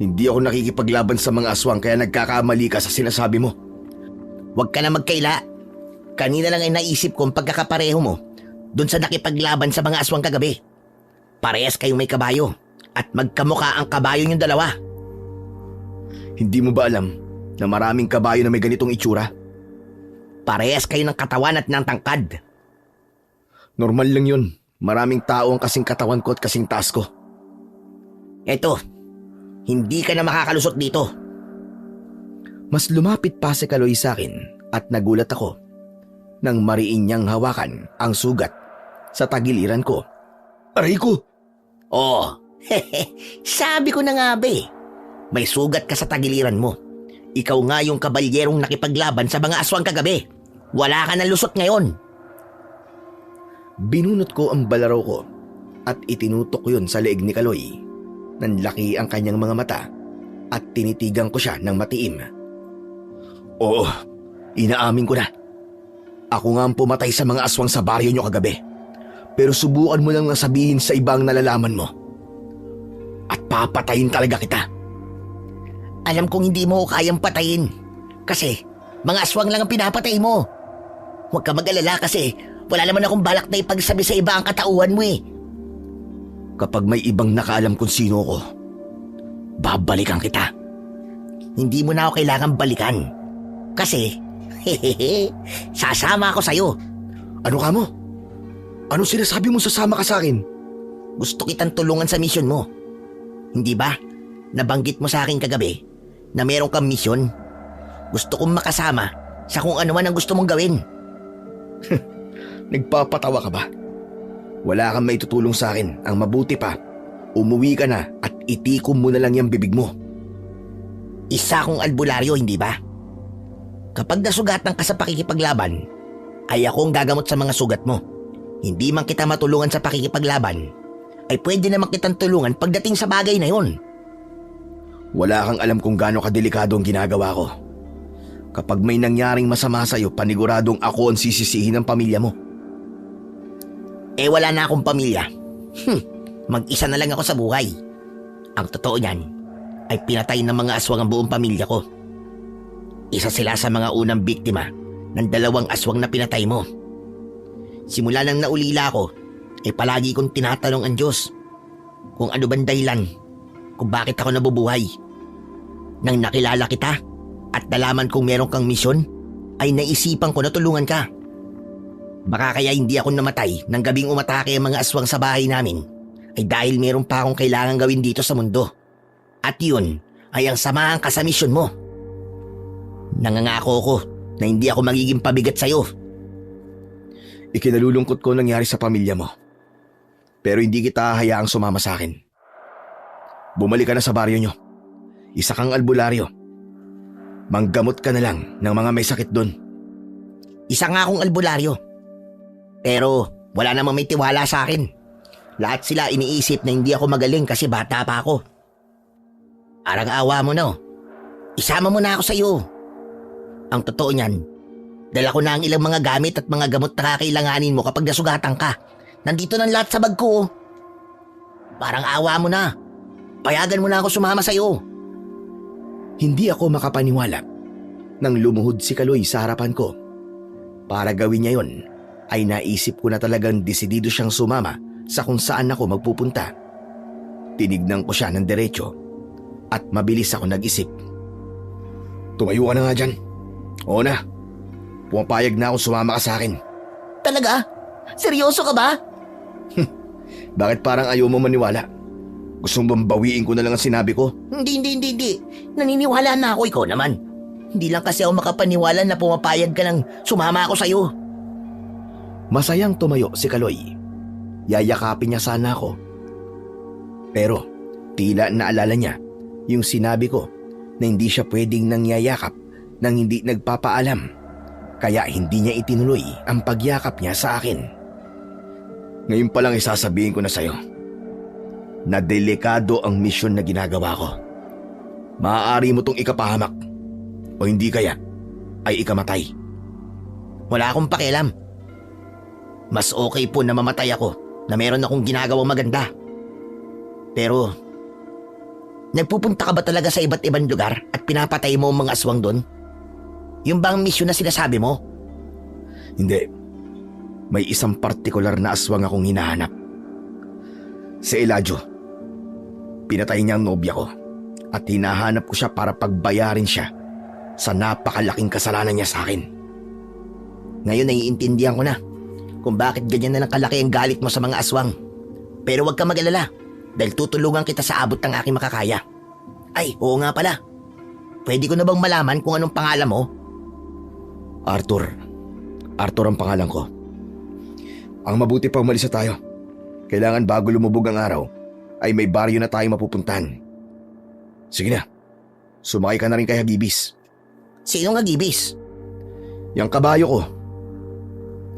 Hindi ako nakikipaglaban sa mga aswang kaya nagkakamali ka sa sinasabi mo. Huwag ka na magkaila. Kanina lang ay naisip ko ang pagkakapareho mo dun sa nakipaglaban sa mga aswang kagabi. Parehas kayong may kabayo at magkamukha ang kabayo niyong dalawa. Hindi mo ba alam na maraming kabayo na may ganitong itsura? Parehas kayo ng katawan at ng tangkad. Normal lang yun. Maraming tao ang kasing katawan ko at kasing taas ko. Eto, hindi ka na makakalusot dito. Mas lumapit pa si Kaloy sa akin at nagulat ako nang mariin niyang hawakan ang sugat sa tagiliran ko. Aray ko! Oh, sabi ko na nga be. May sugat ka sa tagiliran mo. Ikaw nga yung kabalyerong nakipaglaban sa mga aswang kagabi. Wala ka ng lusot ngayon. Binunot ko ang balaraw ko at itinutok yun sa leeg ni Kaloy. Nanlaki ang kanyang mga mata at tinitigan ko siya ng matiim. Oo, inaamin ko na. Ako nga ang pumatay sa mga aswang sa baryo nyo kagabi. Pero subukan mo lang sabihin sa ibang nalalaman mo. At papatayin talaga kita. Alam kong hindi mo ko kayang patayin. Kasi mga aswang lang ang pinapatay mo. Huwag ka mag-alala kasi wala naman akong balak na ipagsabi sa iba ang katauhan mo eh. Kapag may ibang nakaalam kung sino ko, babalikan kita. Hindi mo na ako kailangan balikan. Kasi, sasama ako sa'yo. Ano ka mo? Ano sinasabi mo sasama ka sa akin? Gusto kitang tulungan sa misyon mo. Hindi ba? Nabanggit mo sa akin kagabi na meron kang misyon. Gusto kong makasama sa kung ano man ang gusto mong gawin. Nagpapatawa ka ba? Wala kang maitutulong sa akin. Ang mabuti pa, umuwi ka na at itikom mo na lang yung bibig mo. Isa akong albularyo, hindi ba? Kapag nasugatan ka sa pakikipaglaban, ay ako ang gagamot sa mga sugat mo. Hindi man kita matulungan sa pakikipaglaban, ay pwede naman kitang tulungan pagdating sa bagay na yon. Wala kang alam kung gaano kadelikado ang ginagawa ko. Kapag may nangyaring masama sa'yo, paniguradong ako ang sisisihin ng pamilya mo. Eh wala na akong pamilya. Mag-isa na lang ako sa buhay. Ang totoo niyan ay pinatay ng mga aswang ang buong pamilya ko. Isa sila sa mga unang biktima ng 2 aswang na pinatay mo. Simula nang naulila ako, ay palagi kong tinatanong ang Diyos kung ano bang dahilan kung bakit ako nabubuhay. Nang nakilala kita at nalaman kong meron kang misyon, ay naisipan ko na tulungan ka. Baka kaya hindi ako namatay nang gabing umatake ang mga aswang sa bahay namin ay dahil meron pa akong kailangan gawin dito sa mundo. At yun ay ang samahan ka sa misyon mo. Nangangako ko na hindi ako magiging pabigat sa'yo. Ikinalulungkot ko nangyari sa pamilya mo. Pero hindi kita hayaang sumama sa akin. Bumalik ka na sa baryo nyo. Isa kang albularyo. Manggamot ka na lang ng mga may sakit doon. Isa nga akong albularyo. Pero wala namang may tiwala sa akin. Lahat sila iniisip na hindi ako magaling kasi bata pa ako. Arang-awa mo no. Isama mo na ako sa iyo. Ang totoo niyan, dala ko na ang ilang mga gamit at mga gamot na kakailanganin mo kapag nasugatan ka. Nandito ng lahat sa bag ko. Parang awa mo na. Payagan mo na ako sumama sa'yo. Hindi ako makapaniwala nang lumuhod si Kaloy sa harapan ko. Para gawin niya yon, ay naisip ko na talagang desidido siyang sumama sa kung saan ako magpupunta. Tinignan ko siya ng diretso at mabilis ako nag-isip. Tumayo ka na nga dyan. Oo na, pumapayag na akong sumama ka sa akin. Talaga? Seryoso ka ba? Bakit parang ayaw mo maniwala? Gusto mong bawiin ko na lang ang sinabi ko? Hindi. Naniniwala na ako, ikaw naman. Hindi lang kasi ako makapaniwala na pumapayag ka ng sumama ako sa'yo. Masayang tumayo si Kaloy. Yayakapin niya sana ako. Pero tila naalala niya yung sinabi ko na hindi siya pwedeng nangyayakap nang hindi nagpapaalam. Kaya hindi niya itinuloy ang pagyakap niya sa akin. Ngayon pa lang isasabihin ko na sa'yo na delikado ang misyon na ginagawa ko. Maaari mo tong ikapahamak o hindi kaya ay ikamatay. Wala akong pakialam. Mas okay po na mamatay ako na meron akong ginagawang maganda. Pero, nagpupunta ka ba talaga sa iba't ibang lugar at pinapatay mo ang mga aswang doon? Yung bang misyon na sinasabi mo? Hindi. May isang partikular na aswang akong hinahanap. Si Eladio. Pinatay niya ang nobya ko at hinahanap ko siya para pagbayarin siya sa napakalaking kasalanan niya sa akin. Ngayon naiintindihan ko na kung bakit ganyan na lang kalaki ang galit mo sa mga aswang. Pero huwag ka mag-alala dahil tutulungan kita sa abot ng aking makakaya. Ay, oo nga pala. Pwede ko na bang malaman kung anong pangalan mo? Arthur. Arthur ang pangalan ko. Ang mabuti pa umalis na tayo. Kailangan bago lumubog ang araw ay may baryo na tayo mapupuntahan. Sige na. Sumakay ka na rin kay Hagibis. Sinong Hagibis? Yang kabayo ko.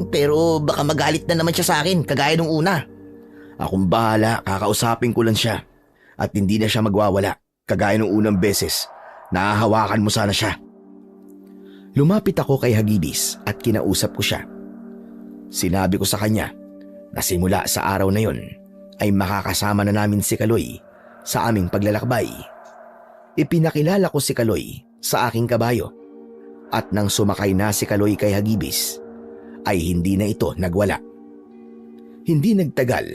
Pero baka magalit na naman siya sa akin kagaya nung una. Akong bahala, kakausapin ko lang siya. At hindi na siya magwawala. Kagaya nung unang beses. Nahahawakan mo sana siya. Lumapit ako kay Hagibis at kinausap ko siya. Sinabi ko sa kanya na simula sa araw na yon ay makakasama na namin si Kaloy sa aming paglalakbay. Ipinakilala ko si Kaloy sa aking kabayo at nang sumakay na si Kaloy kay Hagibis ay hindi na ito nagwala. Hindi nagtagal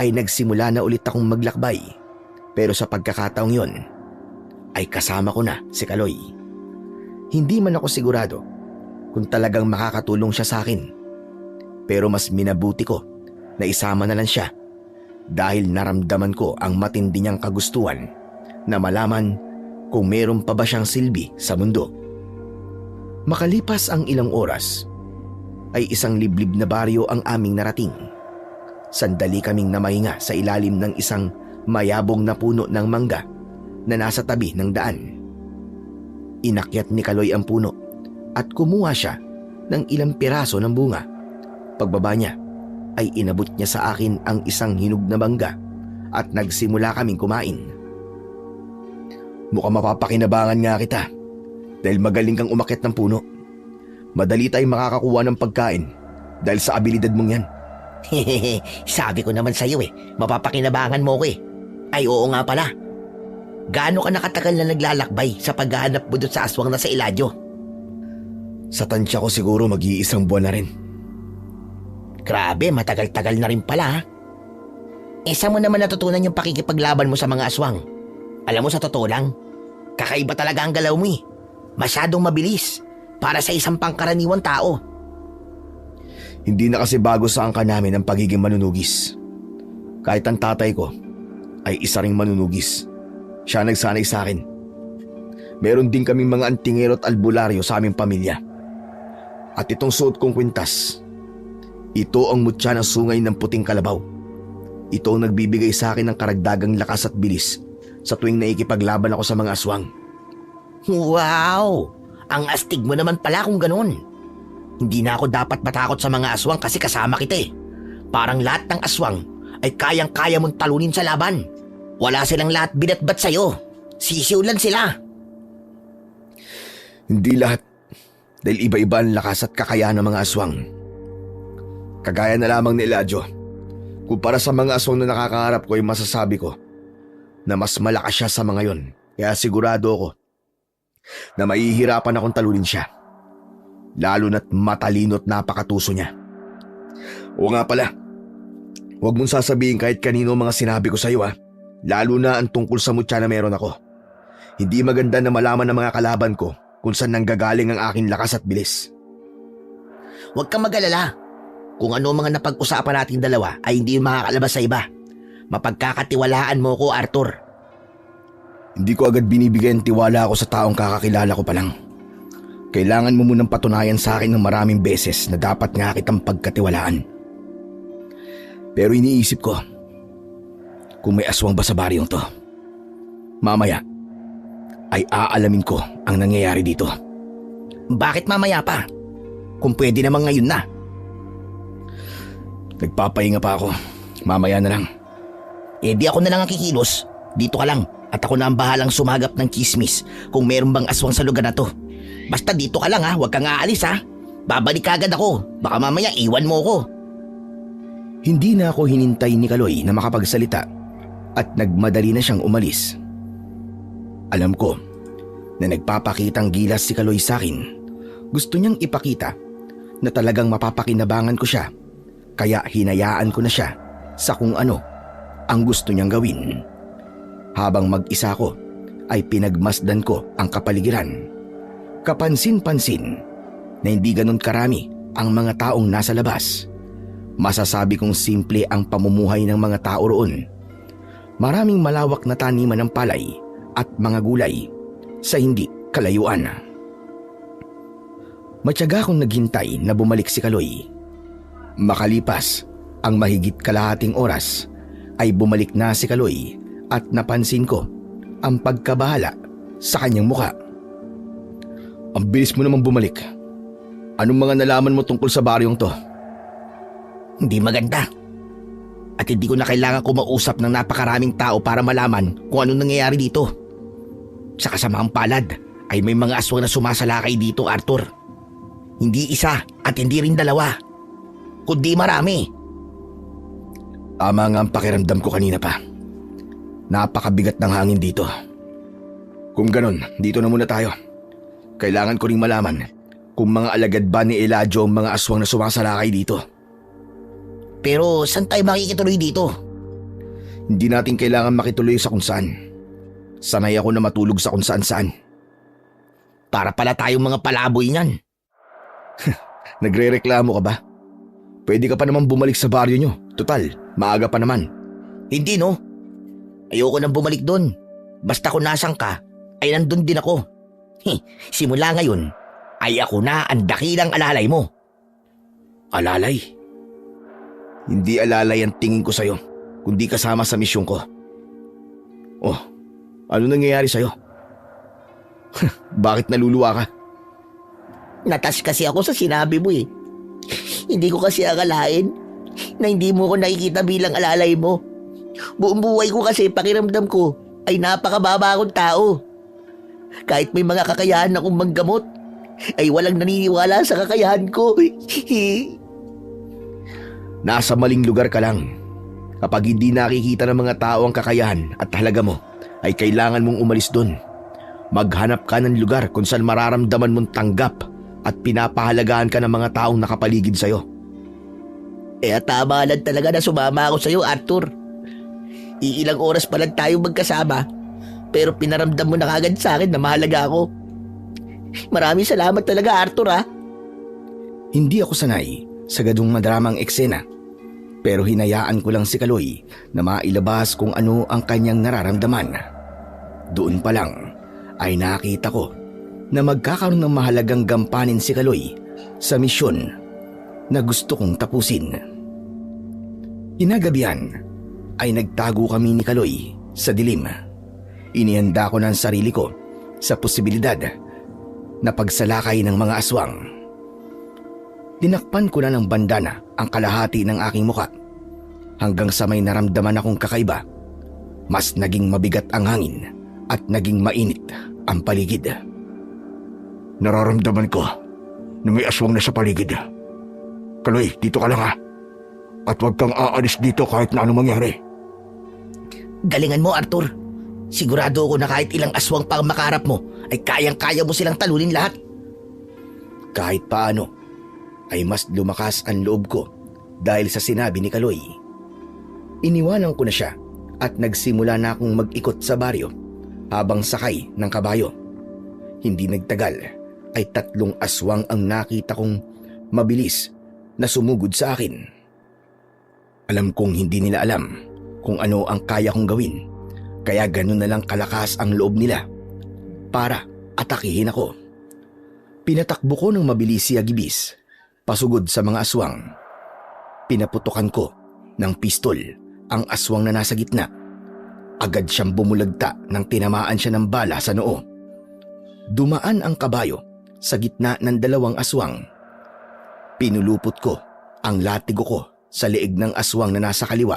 ay nagsimula na ulit akong maglakbay pero sa pagkakataong yon ay kasama ko na si Kaloy. Hindi man ako sigurado kung talagang makakatulong siya sa akin. Pero mas minabuti ko na isama na lang siya dahil naramdaman ko ang matindi niyang kagustuhan na malaman kung meron pa ba siyang silbi sa mundo. Makalipas ang ilang oras, ay isang liblib na baryo ang aming narating. Sandali kaming namahinga sa ilalim ng isang mayabong na puno ng mangga na nasa tabi ng daan. Inakyat ni Kaloy ang puno at kumuha siya ng ilang piraso ng bunga. Pagbaba niya ay inabot niya sa akin ang isang hinog na mangga at nagsimula kaming kumain. Mukhang mapapakinabangan nga kita dahil magaling kang umakyat ng puno. Madali tayong makakakuha ng pagkain dahil sa abilidad mong yan. Hehehe, sabi ko naman sa'yo mapapakinabangan mo ko Ay oo nga pala. Gaano ka nakatagal na naglalakbay sa paghahanap mo doon sa aswang na sa Eladio? Sa tansya ko siguro mag-iisang buwan na rin. Grabe, matagal-tagal na rin pala. Saan mo naman natutunan yung pakikipaglaban mo sa mga aswang? Alam mo, sa totoo lang, kakaiba talaga ang galaw mo Masyadong mabilis para sa isang pangkaraniwang tao. Hindi na kasi bago sa angka namin ang pagiging manunugis. Kahit ang tatay ko ay isa ring manunugis. Siya nagsanay sa akin. Meron din kaming mga antingero at albularyo sa aming pamilya. At itong suot kong kwintas, ito ang mutya ng sungay ng puting kalabaw. Ito ang nagbibigay sa akin ng karagdagang lakas at bilis sa tuwing naikipaglaban ako sa mga aswang. Wow! Ang astig mo naman pala kung ganun. Hindi na ako dapat matakot sa mga aswang kasi kasama kita Parang lahat ng aswang ay kayang-kaya mong talunin sa laban. Wala silang lahat binatbat sa'yo. Sisiw lang sila. Hindi lahat. dahil iba-iba ang lakas at kakayahan ng mga aswang. Kagaya na lamang ni Eladio, kumpara sa mga aswang na nakakaharap ko ay masasabi ko na mas malakas siya sa mga yon. Kaya sigurado ako na mahihirapan akong talunin siya. Lalo na't matalino at napakatuso niya. O nga pala, huwag mong sasabihin kahit kanino mga sinabi ko sa iyo lalo na ang tungkol sa mutya na meron ako. Hindi maganda na malaman ng mga kalaban ko kung saan nanggagaling ang aking lakas at bilis. Huwag kang mag-alala. Kung ano mga napag-usapan nating dalawa ay hindi makakalabas sa iba. Mapagkakatiwalaan mo ko, Arthur. Hindi ko agad binibigay ang tiwala ako sa taong kakakilala ko pa lang. Kailangan mo munang patunayan sa akin ng maraming beses na dapat nga kitang pagkatiwalaan. Pero iniisip ko, kung may aswang ba sa baryong to, mamaya ay aalamin ko ang nangyayari dito. Bakit mamaya pa? Kung pwede naman ngayon na. Nagpapahinga pa ako. Mamaya na lang. Di ako na lang ang kikilos. Dito ka lang at ako na ang bahalang sumagap ng chismis kung meron bang aswang sa lugar na to. Basta dito ka lang huwag kang aalis Babalik agad ako. Baka mamaya iwan mo ko. Hindi na ako hinintay ni Kaloy na makapagsalita at nagmadali na siyang umalis. Alam ko na nagpapakitang gilas si Kaloy sa akin. Gusto niyang ipakita na talagang mapapakinabangan ko siya, kaya hinayaan ko na siya sa kung ano ang gusto niyang gawin. Habang mag-isa ko ay pinagmasdan ko ang kapaligiran. Kapansin-pansin na hindi ganun karami ang mga taong nasa labas. Masasabi kong simple ang pamumuhay ng mga tao roon. Maraming malawak na taniman ng palay at mga gulay sa hindi kalayuan. Matyaga akong naghintay na bumalik si Kaloy. Makalipas ang mahigit kalahating oras ay bumalik na si Kaloy at napansin ko ang pagkabahala sa kanyang muka. Ang bilis mo naman bumalik. Anong mga nalaman mo tungkol sa baryong to? Hindi maganda. At hindi ko na kailangan kumausap ng napakaraming tao para malaman kung anong nangyayari dito. Sa kasamaang palad ay may mga aswang na sumasalakay dito, Arthur. Hindi isa at hindi rin dalawa, kundi marami. Tama nga ang pakiramdam ko kanina pa. Napakabigat ng hangin dito. Kung ganon, dito na muna tayo. Kailangan ko ring malaman kung mga alagad ba ni Eladio ang mga aswang na sumasalakay dito. Pero saan tayo makikituloy dito? Hindi natin kailangan makituloy sa kung saan. Sanay ako na matulog sa kung saan-saan. Para pala tayong mga palaboy niyan. Nagre-reklamo ka ba? Pwede ka pa naman bumalik sa baryo nyo. Total, maaga pa naman. Hindi no. Ayoko nang bumalik doon. Basta kung nasan ka, ay nandun din ako. Simula ngayon, ay ako na ang dakilang alalay mo. Alalay? Hindi alalay ang tingin ko sa'yo, kundi kasama sa misyon ko. Oh, ano nangyayari sa'yo? Bakit naluluwa ka? Natas kasi ako sa sinabi mo Hindi ko kasi akalain na hindi mo ko nakikita bilang alalay mo. Buong buhay ko kasi pakiramdam ko ay napakababa akong tao. Kahit may mga kakayahan akong manggamot, ay walang naniniwala sa kakayahan ko. Nasa maling lugar ka lang. Kapag hindi nakikita ng mga tao ang kakayahan at halaga mo, ay kailangan mong umalis dun. Maghanap ka ng lugar kung saan mararamdaman mong tanggap at pinapahalagaan ka ng mga taong nakapaligid sa'yo. Tama lang talaga na sumama ako sa'yo, Arthur. Iilang oras pa lang tayo magkasama, pero pinaramdam mo na kagad sa akin na mahalaga ako. Maraming salamat talaga, Arthur Hindi ako sanay sa gadong madramang eksena, pero hinayaan ko lang si Kaloy na mailabas kung ano ang kanyang nararamdaman. Doon pa lang ay nakita ko na magkakaroon ng mahalagang gampanin si Kaloy sa misyon na gusto kong tapusin. Kinagabihan ay nagtago kami ni Kaloy sa dilim. Inihanda ko na ang sarili ko sa posibilidad na pagsalakay ng mga aswang. Dinakpan ko na ng bandana ang kalahati ng aking muka hanggang sa may naramdaman akong kakaiba. Mas naging mabigat ang hangin at naging mainit ang paligid. Nararamdaman ko na may aswang na sa paligid. Kaloy, dito ka lang ha. At huwag kang aalis dito kahit na anong mangyari. Galingan mo, Arthur. Sigurado ako na kahit ilang aswang pa ang makaharap mo, ay kayang-kaya mo silang talunin lahat. Kahit paano, ay mas lumakas ang loob ko dahil sa sinabi ni Kaloy. Iniwanan ko na siya at nagsimula na akong mag-ikot sa baryo habang sakay ng kabayo. Hindi nagtagal ay 3 aswang ang nakita kong mabilis na sumugod sa akin. Alam kong hindi nila alam kung ano ang kaya kong gawin, kaya ganun na lang kalakas ang loob nila para atakihin ako. Pinatakbo ko ng mabilis si Agibis pasugod sa mga aswang. Pinaputukan ko ng pistol ang aswang na nasa gitna. Agad siyang bumulagta nang tinamaan siya ng bala sa noo. Dumaan ang kabayo sa gitna ng 2 aswang. Pinulupot ko ang latigo ko sa leeg ng aswang na nasa kaliwa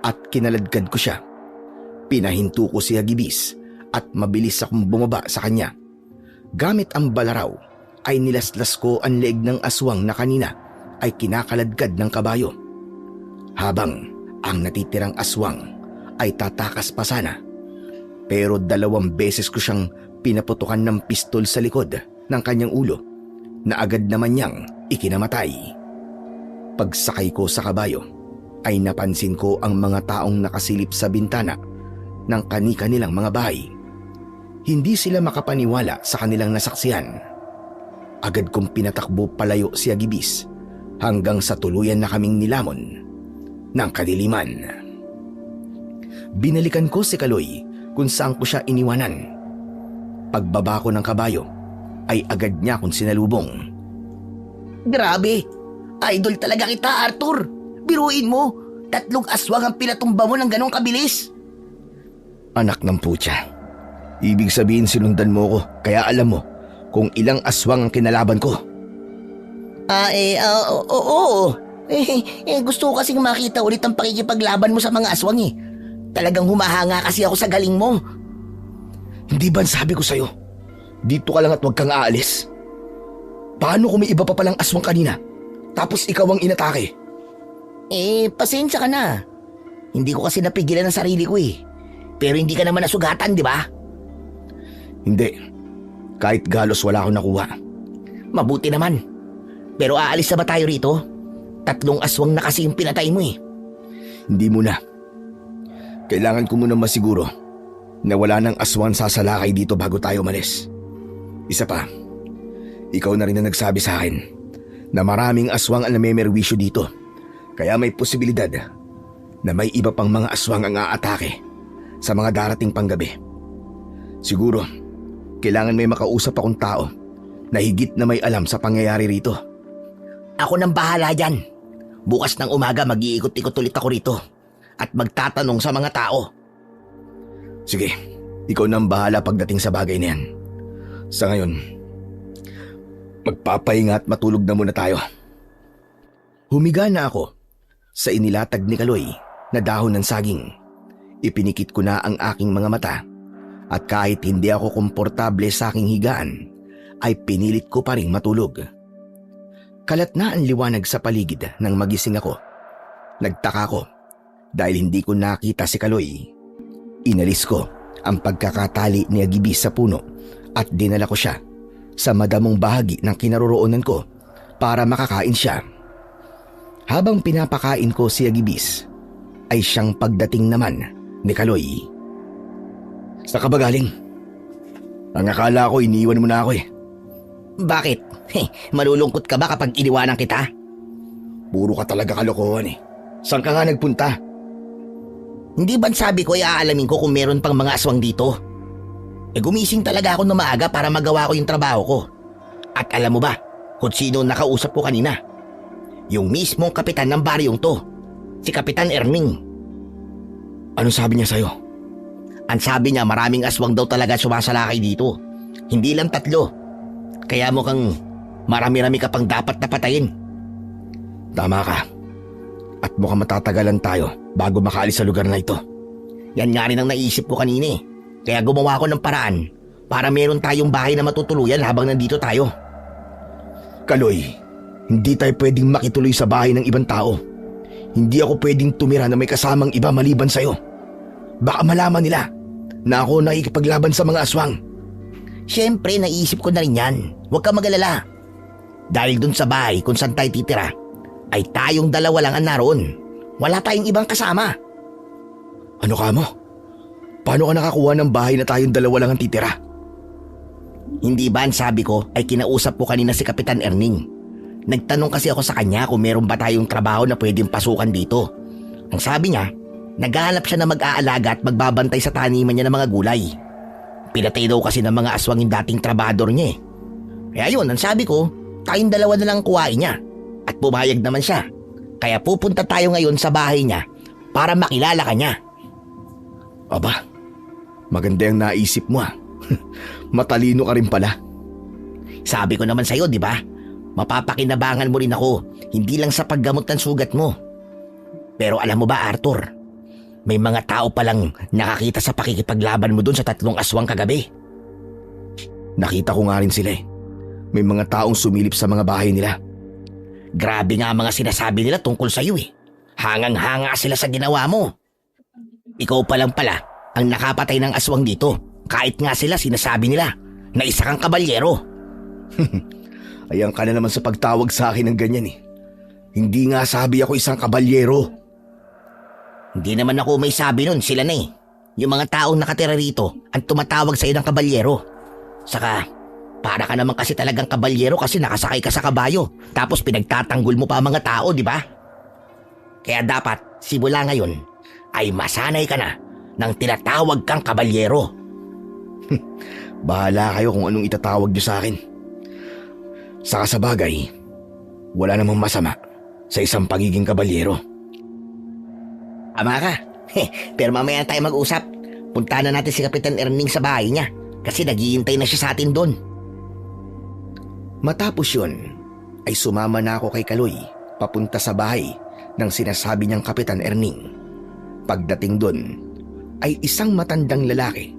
at kinaladkad ko siya. Pinahinto ko si Agibis at mabilis akong bumaba sa kanya. Gamit ang balaraw ay nilaslas ko ang leeg ng aswang na kanina ay kinakaladkad ng kabayo. Habang ang natitirang aswang ay tatakas pa sana. Pero 2 beses ko siyang pinaputukan ng pistol sa likod ng kanyang ulo na agad naman niyang ikinamatay. Pagsakay ko sa kabayo ay napansin ko ang mga taong nakasilip sa bintana ng kani-kanilang mga bahay. Hindi sila makapaniwala sa kanilang nasaksihan. Agad kong pinatakbo palayo si Agibis hanggang sa tuluyan na kaming nilamon ng kadiliman. Binalikan ko si Kaloy kung saan ko siya iniwanan. Pagbaba ko ng kabayo ay agad niya akong sinalubong. Grabe! Idol talaga kita, Arthur! Biruin mo! 3 aswang ang pinatumba mo ng ganong kabilis! Anak ng putya. Ibig sabihin sinundan mo ko kaya alam mo kung ilang aswang ang kinalaban ko. Oo. Gusto ko kasing makita ulit ang pakikipaglaban mo sa mga aswang eh. Talagang humahanga kasi ako sa galing mo. Hindi ba sabi ko sa'yo? Dito ka lang at huwag kang aalis. Paano kung may iba pa palang aswang kanina? Tapos ikaw ang inatake? Pasensya ka na. Hindi ko kasi napigilan ang sarili ko eh. Pero hindi ka naman nasugatan, di ba? Hindi. Kahit galos wala akong nakuha. Mabuti naman. Pero aalis na ba tayo rito? 3 aswang na kasi yung pinatay mo eh. Hindi muna. Kailangan ko muna masiguro na wala nang aswang sasalakay dito bago tayo umalis. Isa pa, ikaw na rin ang nagsabi sa akin na maraming aswang ang namemerwisyo dito. Kaya may posibilidad na may iba pang mga aswang ang aatake sa mga darating panggabi. Siguro, kailangan may makausap akong tao na higit na may alam sa pangyayari rito. Ako nang bahala dyan. Bukas ng umaga mag-iikot-ikot ulit ako rito at magtatanong sa mga tao. Sige, ikaw nang bahala pagdating sa bagay na yan. Sa ngayon, magpapahinga at matulog na muna tayo. Humiga na ako sa inilatag ni Kaloy na dahon ng saging. Ipinikit ko na ang aking mga mata at kahit hindi ako komportable sa aking higaan, ay pinilit ko pa ring matulog. Kalat na ang liwanag sa paligid nang magising ako. Nagtaka ko dahil hindi ko nakita si Kaloy. Inalis ko ang pagkakatali ni Agibis sa puno at dinala ko siya sa madamong bahagi ng kinaroroonan ko para makakain siya. Habang pinapakain ko si Agibis, ay siyang pagdating naman ni Kaloy. Saan ka ba galing? Ang akala ko iniwan mo na ako eh. Bakit? Malulungkot ka ba kapag iniwanan kita? Puro ka talaga kalokohan eh. Saan ka nga nagpunta? Hindi ba sabi ko ay aalamin ko kung meron pang mga aswang dito? Gumising talaga ako na maaga para magawa ko yung trabaho ko. At alam mo ba kung sino nakausap ko kanina? Yung mismong kapitan ng baryong to. Si Kapitan Erming. Anong sabi niya sa'yo? Ang sabi niya maraming aswang daw talaga sumasalakay dito. Hindi lang 3. Kaya mukhang marami-rami ka pang dapat na patayin. Tama ka. At mukhang matatagalan tayo bago makaalis sa lugar na ito. Yan nga rin ang naisip ko kanina eh. Kaya gumawa ko ng paraan para meron tayong bahay na matutuluyan habang nandito tayo. Kaloy, hindi tayo pwedeng makituloy sa bahay ng ibang tao. Hindi ako pwedeng tumira na may kasamang iba maliban sa'yo. Baka malaman nila na ako nakikipaglaban sa mga aswang. Siyempre, naisip ko na rin yan. Huwag ka mag-alala. Dahil dun sa bahay kung saan tayo titira, ay tayong dalawa lang ang naroon. Wala tayong ibang kasama. Ano ka mo? Paano ka nakakuha ng bahay na tayong dalawa lang ang titira? Hindi ba ang sabi ko ay kinausap ko kanina si Kapitan Erning? Nagtanong kasi ako sa kanya kung meron ba tayong trabaho na pwedeng pasukan dito. Ang sabi niya, naghahanap siya na mag-aalaga at magbabantay sa taniman niya ng mga gulay. Pinatay daw kasi ng mga aswang yung dating trabador niya eh. Kaya yun, ang sabi ko, tayong dalawa na lang kuhain niya. At pumayag naman siya. Kaya pupunta tayo ngayon sa bahay niya para makilala ka niya. Aba, maganda yung naisip mo ah. Matalino ka rin pala. Sabi ko naman sa'yo, di ba? Mapapakinabangan mo rin ako, hindi lang sa paggamot ng sugat mo. Pero alam mo ba, Arthur, may mga tao palang nakakita sa pakikipaglaban mo dun sa 3 aswang kagabi. Nakita ko nga rin sila eh. May mga taong sumilip sa mga bahay nila. Grabe nga ang mga sinasabi nila tungkol sa'yo eh. Hangang-hanga sila sa ginawa mo. Ikaw pa lang pala ang nakapatay ng aswang dito. Kahit nga sila sinasabi nila na isa kang kabalyero. Ayan ka na naman sa pagtawag sa akin ng ganyan eh. Hindi nga sabi ako isang kabalyero. Hindi naman ako may sabi nun, sila na eh. Yung mga taong nakatira rito ang tumatawag sa'yo ng kabalyero. Saka, para ka naman kasi talagang kabalyero kasi nakasakay ka sa kabayo. Tapos pinagtatanggol mo pa ang mga tao, di ba? Kaya dapat, simula ngayon, ay masanay ka na nang tinatawag kang kabalyero. Bahala kayo kung anong itatawag niyo sa akin. Saka sa bagay, wala namang masama sa isang pagiging kabalyero. Ama ka. Pero mamaya tayo mag-usap. Punta na natin si Kapitan Erning sa bahay niya kasi naghihintay na siya sa atin doon. Matapos yun, ay sumama na ako kay Kaloy papunta sa bahay ng sinasabi niyang Kapitan Erning. Pagdating doon, ay isang matandang lalaki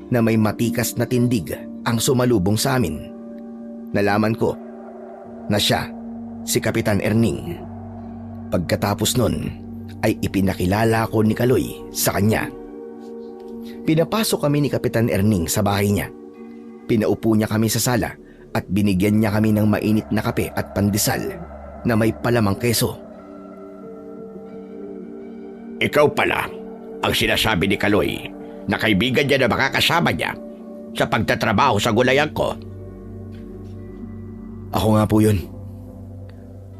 na may matikas na tindig ang sumalubong sa amin. Nalaman ko na siya si Kapitan Erning. Pagkatapos nun ay ipinakilala ko ni Kaloy sa kanya. Pinapasok kami ni Kapitan Erning sa bahay niya. Pinaupo niya kami sa sala at binigyan niya kami ng mainit na kape at pandesal na may palamang keso. Ikaw pala ang sinasabi ni Kaloy na kaibigan niya na makakasama niya sa pagtatrabaho sa gulayan ko. Ako nga po yun.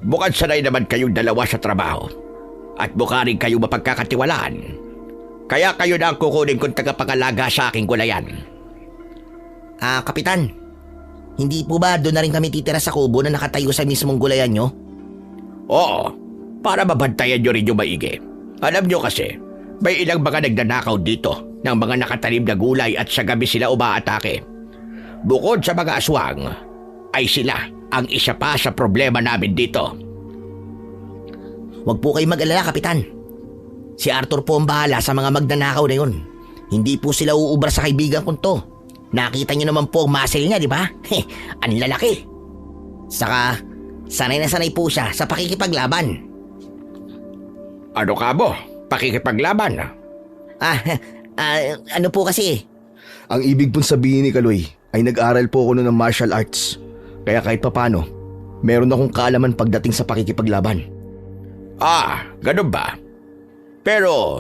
Bukod sanay naman kayong dalawa sa trabaho at mukha rin kayong mapagkakatiwalaan. Kaya kayo na ang kukunin kong tagapangalaga sa aking gulayan. Kapitan, hindi po ba doon na rin kami titira sa kubo na nakatayo sa mismong gulayan nyo? Oo, para mabantayan nyo rin yung maigi. Alam nyo kasi, may ilang mga nagnanakaw dito ng mga nakatanim na gulay at sa gabi sila umaatake. Bukod sa mga aswang, ay sila ang isa pa sa problema namin dito. Huwag po kayo mag-alala, Kapitan. Si Arthur po ang bahala sa mga magnanakaw na yun. Hindi po sila uubra sa kaibigan ko to. Nakita niyo naman po ang muscle niya, di ba? Ang lalaki. Saka, sanay na sanay po siya sa pakikipaglaban. Ano ka mo? Pakikipaglaban? Ano po kasi? Ang ibig pong sabihin ni Kaloy ay nag-aral po ako noon ng martial arts. Kaya kahit papano, meron akong kaalaman pagdating sa pakikipaglaban. Ganun ba? Pero,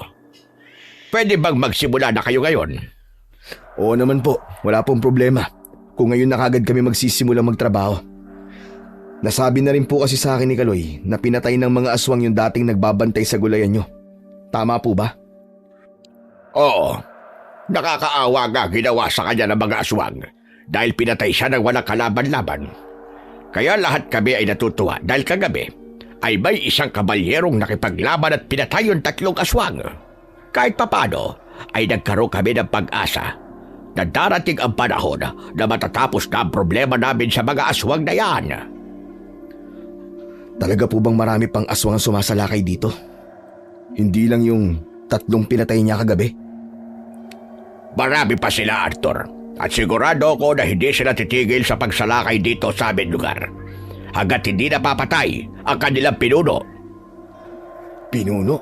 pwede bang magsimula na kayo ngayon? Oo naman po, wala pong problema. Kung ngayon na kagad kami magsisimula magtrabaho. Nasabi na rin po kasi sa akin ni Kaloy na pinatay ng mga aswang yung dating nagbabantay sa gulayan nyo. Tama po ba? Oo. Nakakaawa nga ginawa sa kanya ng mga aswang dahil pinatay siya ng walang kalaban-laban. Kaya lahat kami ay natutuwa dahil kagabi ay may isang kabalyerong nakipaglaban at pinatay yung 3 aswang. Kahit papano ay nagkaroon kami ng pag-asa na darating ang panahon na matatapos na ang problema namin sa mga aswang na yan. Talaga po bang marami pang aswang ang sumasalakay dito? Hindi lang yung 3 pinatay niya kagabi? Marami pa sila, Arthur. At sigurado ako na hindi sila titigil sa pagsalakay dito sa aming lugar. hanggat hindi napapatay ang kanilang pinuno. Pinuno?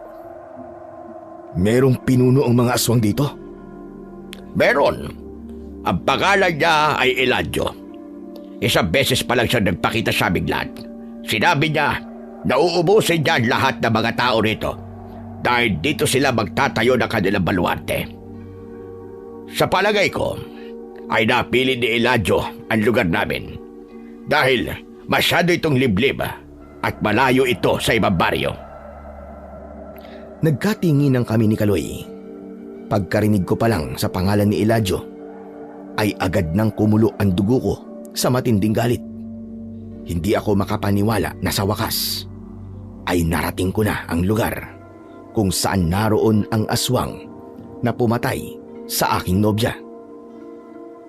Merong pinuno ang mga aswang dito? Meron. Ang pangalan niya ay Eladio. Isang beses pa lang siya nagpakita sa aming lahat. Sinabi niya na uubusin niya ang lahat ng mga tao rito dahil dito sila magtatayo ng kanilang baluarte. Sa palagay ko, ay napili ni Eladio ang lugar namin dahil masyado itong liblib at malayo ito sa ibang baryo. Nagkatinginan kami ni Kaloy. Pagkarinig ko pa lang sa pangalan ni Eladio, ay agad nang kumulo ang dugo ko sa matinding galit. Hindi ako makapaniwala na sa wakas ay narating ko na ang lugar kung saan naroon ang aswang na pumatay sa aking nobya.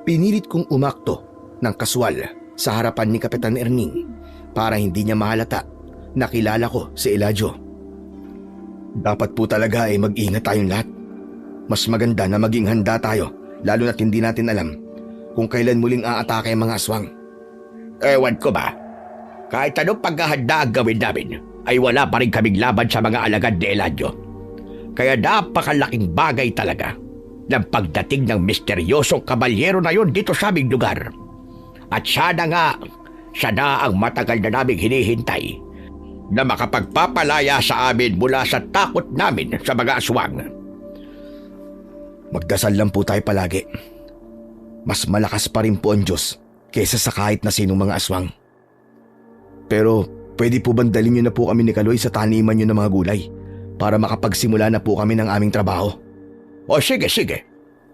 Pinilit kong umakto ng kaswal sa harapan ni Kapitan Erning para hindi niya mahalata na kilala ko si Eladio. Dapat po talaga ay mag-ingat tayong lahat. Mas maganda na maging handa tayo, lalo na't hindi natin alam kung kailan muling aatake ang mga aswang. Ewan ko ba, kahit anong paghahanda ang gawin namin, ay wala pa rin kaming laban sa mga alagad ni Eladio. Kaya napakalaking bagay talaga ng pagdating ng misteryosong kabalyero na yon dito sa aming lugar. At sana nga, siya na ang matagal na naming hinihintay na makapagpapalaya sa amin mula sa takot namin sa mga aswang. Magdasal lang po tayo palagi. Mas malakas pa rin po ang Diyos kaysa sa kahit na sinong mga aswang. Pero pwede po bang dalhin niyo na po kami ni Kaloy sa taniman niyo ng mga gulay para makapagsimula na po kami ng aming trabaho? O sige,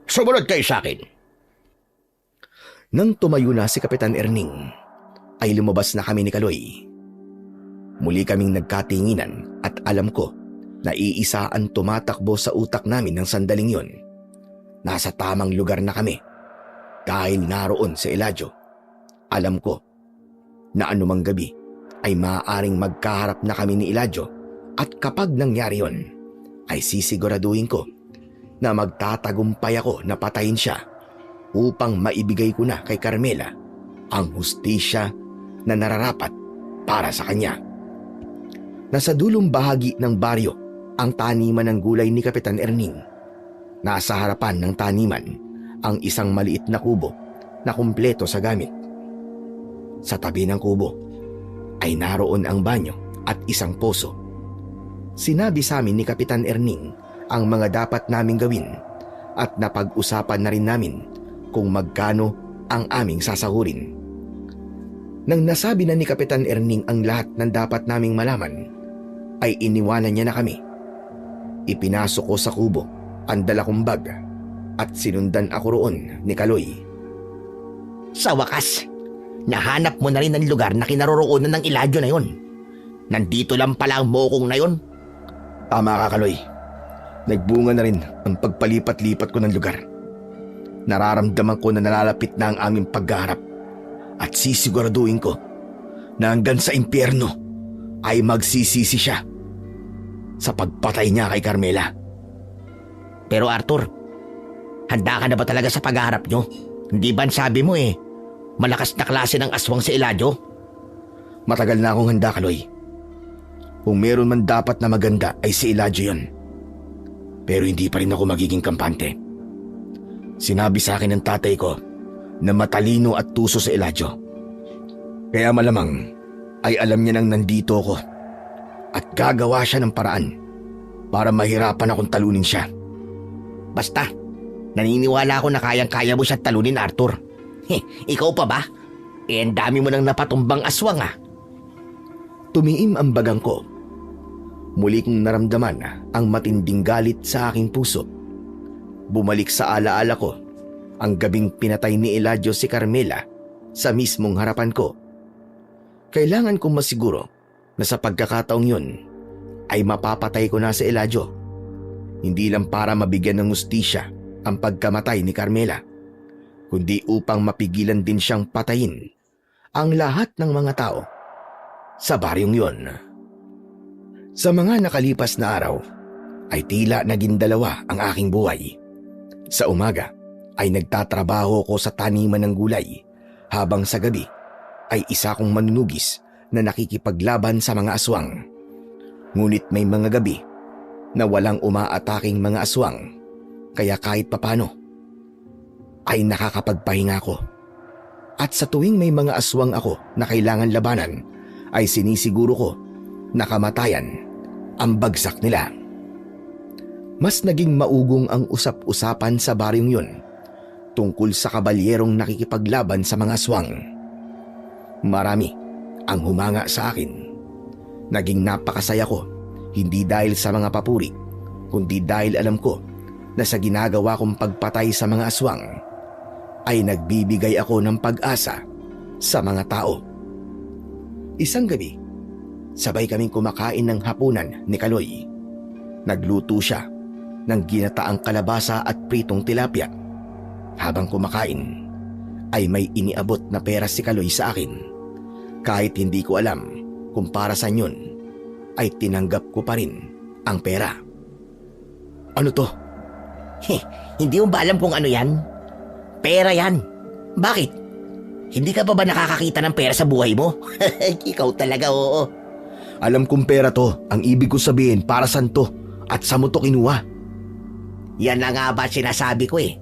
sumunod kayo sa akin. Nang tumayo na si Kapitan Erning, ay lumabas na kami ni Kaloy. Muli kaming nagkatinginan at alam ko na iisa ang tumatakbo sa utak namin ng sandaling yon. Nasa tamang lugar na kami dahil naroon si Eladio. Alam ko na anumang gabi ay maaaring magkaharap na kami ni Eladio at kapag nangyari yon, ay sisiguraduhin ko na magtatagumpay ako na patayin siya upang maibigay ko na kay Carmela ang hustisya na nararapat para sa kanya. Nasa dulong bahagi ng baryo ang taniman ng gulay ni Kapitan Erning. Nasa harapan ng taniman ang isang maliit na kubo na kumpleto sa gamit. Sa tabi ng kubo ay naroon ang banyo at isang poso. Sinabi sa amin ni Kapitan Erning ang mga dapat naming gawin at napag-usapan na rin namin kung magkano ang aming sasahurin. Nang nasabi na ni Kapitan Erning ang lahat ng dapat naming malaman, ay iniwanan niya na kami. Ipinasok ko sa kubo ang dala kong bag at sinundan ako roon ni Kaloy. Sa wakas, nahanap mo na rin ang lugar na kinaroroonan ng Eladio na yon. Nandito lang pala ang mokong na yon. Tama ka, Kaloy. Nagbunga na rin ang pagpalipat-lipat ko ng lugar. Nararamdaman ko na nalalapit na ang aming pagharap at sisiguraduhin ko na hanggang sa impyerno ay magsisisi siya sa pagpatay niya kay Carmela. Pero Arthur, handa ka na ba talaga sa pagharap nyo? Hindi ba sabi mo malakas na klase ng aswang si Eladio? Matagal na akong handa, Kaloy. Kung meron man dapat na maganda ay si Eladio yun. Pero hindi pa rin ako magiging kampante. Sinabi sa akin ng tatay ko na matalino at tuso si Eladio. Kaya malamang ay alam niya nang nandito ako at gagawa siya ng paraan para mahirapan akong talunin siya. Basta, naniniwala ako na kayang-kaya mo siya talunin, Arthur. Ikaw pa ba? Ang dami mo nang napatumbang aswang Tumiim ang bagang ko. Muli kong naramdaman ang matinding galit sa aking puso. Bumalik sa alaala ko ang gabing pinatay ni Eladio si Carmela sa mismong harapan ko. Kailangan kong masiguro na sa pagkakataong yun ay mapapatay ko na si Eladio. Hindi lang para mabigyan ng hustisya ang pagkamatay ni Carmela, kundi upang mapigilan din siyang patayin ang lahat ng mga tao sa baryong yon. Sa mga nakalipas na araw ay tila naging dalawa ang aking buhay. Sa umaga ay nagtatrabaho ko sa taniman ng gulay habang sa gabi ay isa kong manunugis na nakikipaglaban sa mga aswang. Ngunit may mga gabi na walang umaataking mga aswang, kaya kahit papano ay nakakapagpahinga ako. At sa tuwing may mga aswang ako na kailangan labanan, ay sinisiguro ko na kamatayan ang bagsak nila. Mas naging maugong ang usap-usapan sa baryong yun tungkol sa kabalyerong nakikipaglaban sa mga aswang. Marami ang humanga sa akin. Naging napakasaya ko, hindi dahil sa mga papuri, kundi dahil alam ko na sa ginagawa kong pagpatay sa mga aswang ay nagbibigay ako ng pag-asa sa mga tao. Isang gabi, sabay kaming kumakain ng hapunan ni Kaloy. Nagluto siya ng ginataang kalabasa at pritong tilapia. Habang kumakain, ay may iniabot na pera si Kaloy sa akin. Kahit hindi ko alam kung para saan yun, ay tinanggap ko pa rin ang pera. Ano to? Hindi mo ba alam kung ano yan? Pera yan. Bakit? Hindi ka pa ba nakakakita ng pera sa buhay mo? Ikaw talaga, oo. Alam kong pera to. Ang ibig ko sabihin para saan to at sa mo to kinuha. Yan na nga ba sinasabi ko eh.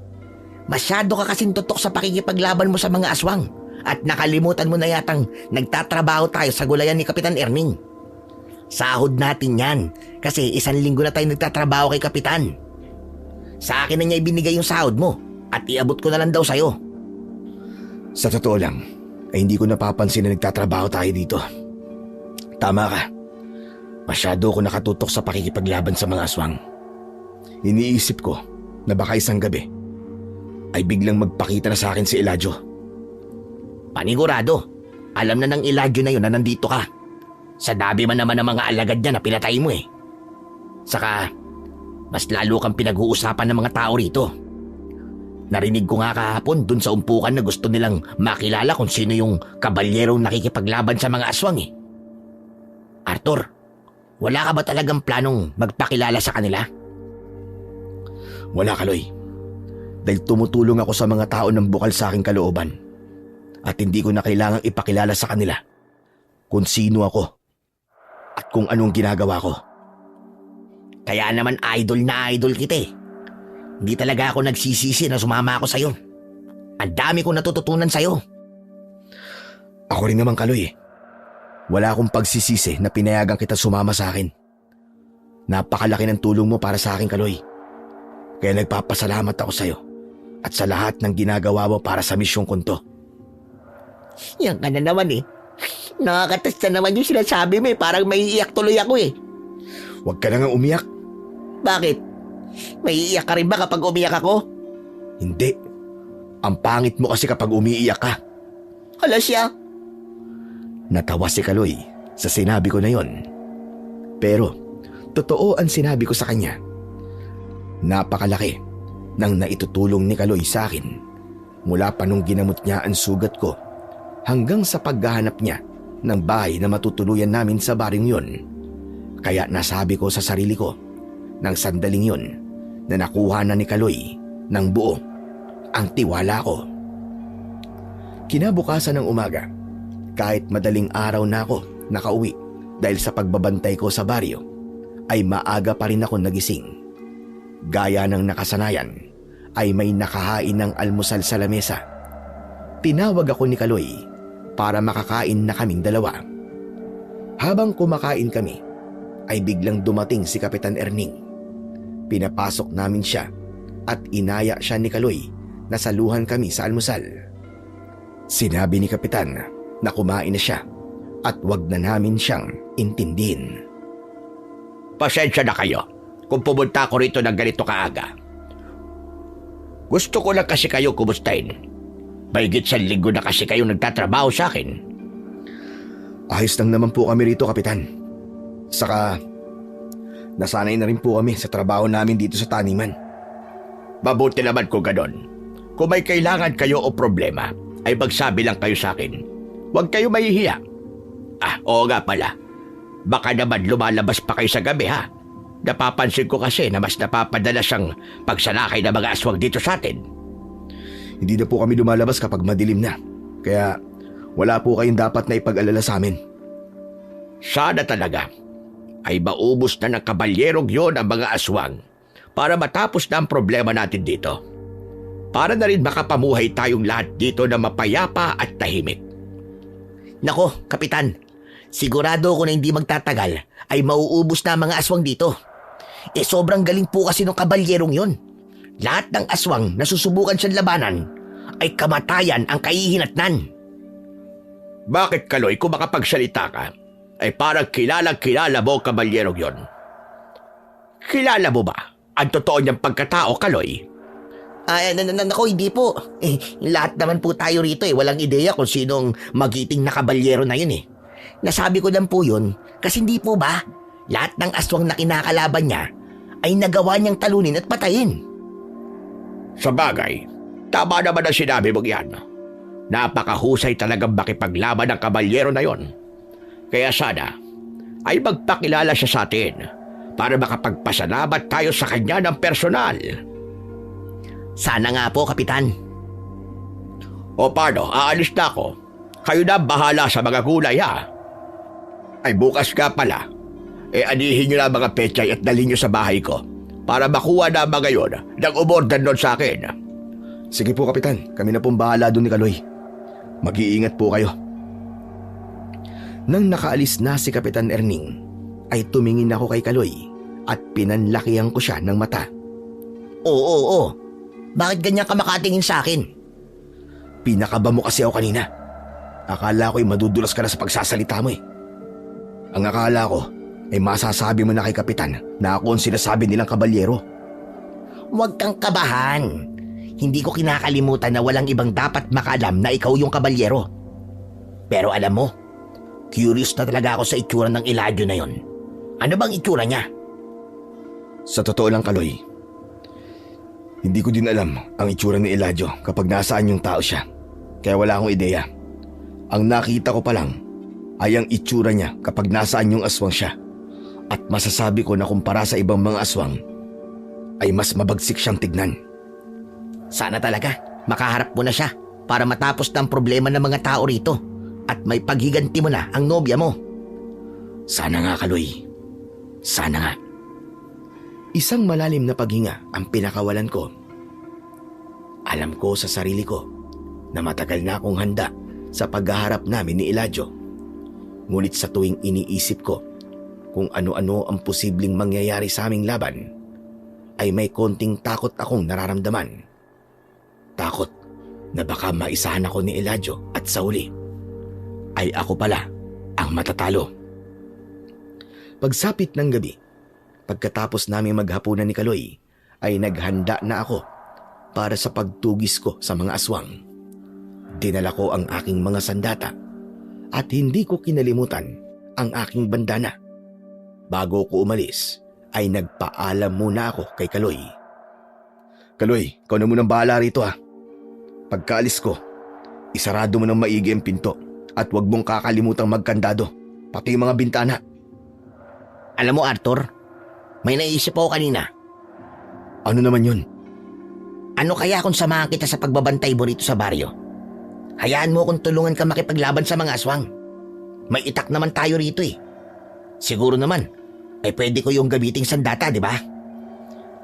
Masyado ka kasing tutok sa pakikipaglaban mo sa mga aswang. At nakalimutan mo na yatang nagtatrabaho tayo sa gulayan ni Kapitan Erning. Sahod natin yan kasi 1 linggo na tayo nagtatrabaho kay Kapitan. Sa akin na niya ibinigay yung sahod mo at iabot ko na lang daw sa'yo. Sa totoo lang, ay hindi ko napapansin na nagtatrabaho tayo dito. Tama ka. Masyado ko nakatutok sa pakikipaglaban sa mga aswang. Iniisip ko na baka isang gabi ay biglang magpakita na sa akin si Eladio. Panigurado, alam na ng Eladio na yun na nandito ka. Sa dami man naman ng mga alagad niya na pinatay mo eh. Saka, mas lalo kang pinag-uusapan ng mga tao rito. Narinig ko nga kahapon dun sa umpukan na gusto nilang makilala kung sino yung kabalyerong nakikipaglaban sa mga aswang eh. Arthur, wala ka ba talagang planong magpakilala sa kanila? Wala, Kaloy. Dahil tumutulong ako sa mga tao ng bukal sa aking kalooban. At hindi ko na kailangang ipakilala sa kanila kung sino ako at kung anong ginagawa ko. Kaya naman idol na idol kita eh. Hindi talaga ako nagsisisi na sumama ako sa'yo. Ang dami kong natututunan sa'yo. Ako rin naman, Kaloy. Wala akong pagsisisi na pinayagan kita sumama sa akin. Napakalaki ng tulong mo para sa akin, Kaloy. Kaya nagpapasalamat ako sa'yo at sa lahat ng ginagawa mo para sa misyong ko to. Yan ka na naman eh. Nakakatas na naman yung sinasabi mo eh. Parang maiiyak tuloy ako eh. Huwag ka na nga umiyak. Bakit? Maiiyak ka rin ba kapag umiyak ako? Hindi. Ang pangit mo kasi kapag umiiyak ka. Hala siya. Natawa si Kaloy sa sinabi ko na yon. Pero totoo ang sinabi ko sa kanya. Napakalaki ng naitutulong ni Kaloy sa akin mula pa nung ginamot niya ang sugat ko hanggang sa paghahanap niya ng bahay na matutuluyan namin sa baryong yun. Kaya nasabi ko sa sarili ko ng sandaling yun na nakuha na ni Kaloy ng buo ang tiwala ko. Kinabukasan ng umaga, kahit madaling araw na ako nakauwi dahil sa pagbabantay ko sa baryo, ay maaga pa rin ako nagising. Gaya ng nakasanayan, ay may nakahain ng almusal sa lamesa. Tinawag ako ni Kaloy para makakain na kaming dalawa. Habang kumakain kami, ay biglang dumating si Kapitan Erning. Pinapasok namin siya at inaya siya ni Kaloy na saluhan kami sa almusal. Sinabi ni Kapitan na kumain na siya at wag na namin siyang intindihin. Pasensya na kayo kung pumunta ako rito ng ganito kaaga. Gusto ko lang kasi kayo kumustahin. Mahigit 1 linggo na kasi kayo nagtatrabaho sa akin. Ayos lang naman po kami rito, Kapitan. Saka, nasanay na rin po kami sa trabaho namin dito sa taniman. Mabuti naman kung ganon. Kung may kailangan kayo o problema, ay magsabi lang kayo sa akin. Huwag kayo mahihiya. Oo nga pala. Baka naman lumalabas pa kayo sa gabi ha. Napapansin ko kasi na mas napapadalas ang pagsalakay ng mga aswang dito sa atin. Hindi na po kami lumalabas kapag madilim na. Kaya wala po kayong dapat na ipag-alala sa amin. Sana talaga ay maubos na ng kabalyerong yon ang mga aswang para matapos na ang problema natin dito. Para na rin makapamuhay tayong lahat dito na mapayapa at tahimik. Nako, Kapitan, sigurado ako na hindi magtatagal ay mauubos na ang mga aswang dito. Sobrang galing po kasi ng kabalyerong yon. Lahat ng aswang na susubukan siyang labanan ay kamatayan ang kahihinatnan. Bakit, Kaloy, kung makapagsalita ka, ay parang kilala mo ang kabalyerong yon? Kilala mo ba ang totoo niyang pagkatao, Kaloy? Nako, hindi po. Lahat naman po tayo rito walang ideya kung sinong magiting na kabalyero na yun Nasabi ko lang po yun kasi hindi po ba lahat ng aswang na kinakalaban niya ay nagawa niyang talunin at patayin. Sa bagay, tama naman ang sinabi mong yan. Napakahusay talagang makipaglaban ng kabalyero na yon. Kaya sana ay magpakilala siya sa atin para makapagpasalamat tayo sa kanya ng personal. Sana nga po, Kapitan. O paano, aalis na ako. Kayo na bahala sa mga gulay ha. Ay bukas ka pala. Anihin nyo na mga pechay at dalhin nyo sa bahay ko para makuha na mga yon ng umorder nun sa akin. Sige po, Kapitan. Kami na pong bahala doon ni Kaloy. Mag-iingat po kayo. Nang nakaalis na si Kapitan Erning, ay tumingin ako kay Kaloy at pinanlakihan ko siya ng mata. Oo. Bakit ganyan ka makatingin sa akin? Pinakaba mo kasi ako kanina. Akala ko'y madudulas ka na sa pagsasalita mo Ang akala ko ay masasabi mo na kay Kapitan na ako ang sinasabi nilang kabalyero. Huwag kang kabahan. Hindi ko kinakalimutan na walang ibang dapat makaalam na ikaw yung kabalyero. Pero alam mo, curious na talaga ako sa itsura ng Eladio na yon. Ano bang itsura niya? Sa totoo lang, Kaloy, hindi ko din alam ang itsura ni Eladio kapag nasaan yung tao siya. Kaya wala akong ideya. Ang nakita ko pa lang ay ang itsura niya kapag nasaan yung aswang siya. At masasabi ko na kumpara sa ibang mga aswang, ay mas mabagsik siyang tignan. Sana talaga makaharap mo na siya para matapos na ang problema ng mga tao rito at may paghiganti mo na ang nobya mo. Sana nga, Kaloy. Sana nga. Isang malalim na paghinga ang pinakawalan ko. Alam ko sa sarili ko na matagal na akong handa sa paghaharap namin ni Eladio. Ngunit sa tuwing iniisip ko kung ano-ano ang posibleng mangyayari sa aming laban, ay may konting takot akong nararamdaman. Takot na baka maisahan ako ni Eladio at sa uli ay ako pala ang matatalo. Pagsapit ng gabi, pagkatapos namin maghapunan ni Kaloy, ay naghanda na ako para sa pagtugis ko sa mga aswang. Dinala ko ang aking mga sandata at hindi ko kinalimutan ang aking bandana. Bago ko umalis, ay nagpaalam muna ako kay Kaloy. Kaloy, ikaw na munang bahala rito Pagkaalis ko, isarado mo ng maigi ang pinto at huwag mong kakalimutang magkandado, pati yung mga bintana. Alam mo, Arthur, may naisip ako kanina. Ano naman yun? Ano kaya kung samahan kita sa pagbabantay mo rito sa baryo? Hayaan mo kung tulungan ka makipaglaban sa mga aswang. May itak naman tayo rito Siguro naman, ay pwede ko yung gamiting sandata, di ba?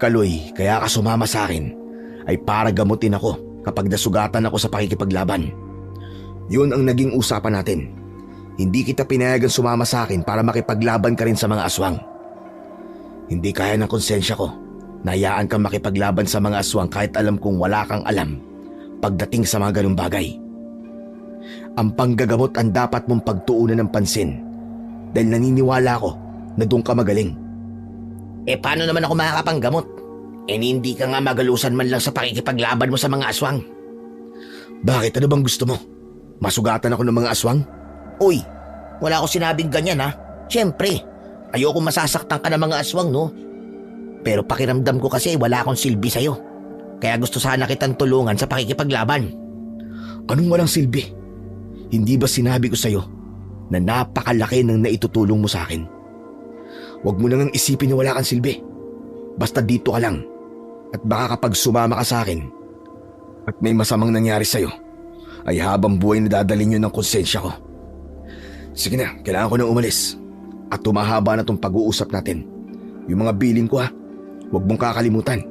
Kaloy, kaya ka sumama sa akin ay para gamutin ako kapag nasugatan ako sa pakikipaglaban. Yun ang naging usapan natin. Hindi kita pinayagan sumama sa akin para makipaglaban ka rin sa mga aswang. Hindi kaya ng konsensya ko na hayaan kang makipaglaban sa mga aswang kahit alam kong wala kang alam pagdating sa mga ganung bagay. Ang panggagamot ang dapat mong pagtuunan ng pansin dahil naniniwala ako na doon ka magaling. Paano naman ako makakapanggamot? Hindi ka nga magalusan man lang sa pakikipaglaban mo sa mga aswang. Bakit? Ano bang gusto mo? Masugatan ako ng mga aswang? Uy, wala ako sinabing ganyan Siyempre, ayoko masasaktan ka ng mga aswang, no? Pero pakiramdam ko kasi wala akong silbi sa'yo. Kaya gusto sana kitang tulungan sa pakikipaglaban. Anong walang silbi? Hindi ba sinabi ko sa'yo na napakalaki ng naitutulong mo sa akin? Huwag mo nang isipin na wala kang silbi. Basta dito ka lang. At baka kapag sumama ka sa akin at may masamang nangyari sa'yo, ay habang buhay na dadalhin yun ng konsensya ko. Sige na, kailangan ko nang umalis. At tumahaba na tong pag-uusap natin. Yung mga bilin ko ha, huwag mong kakalimutan.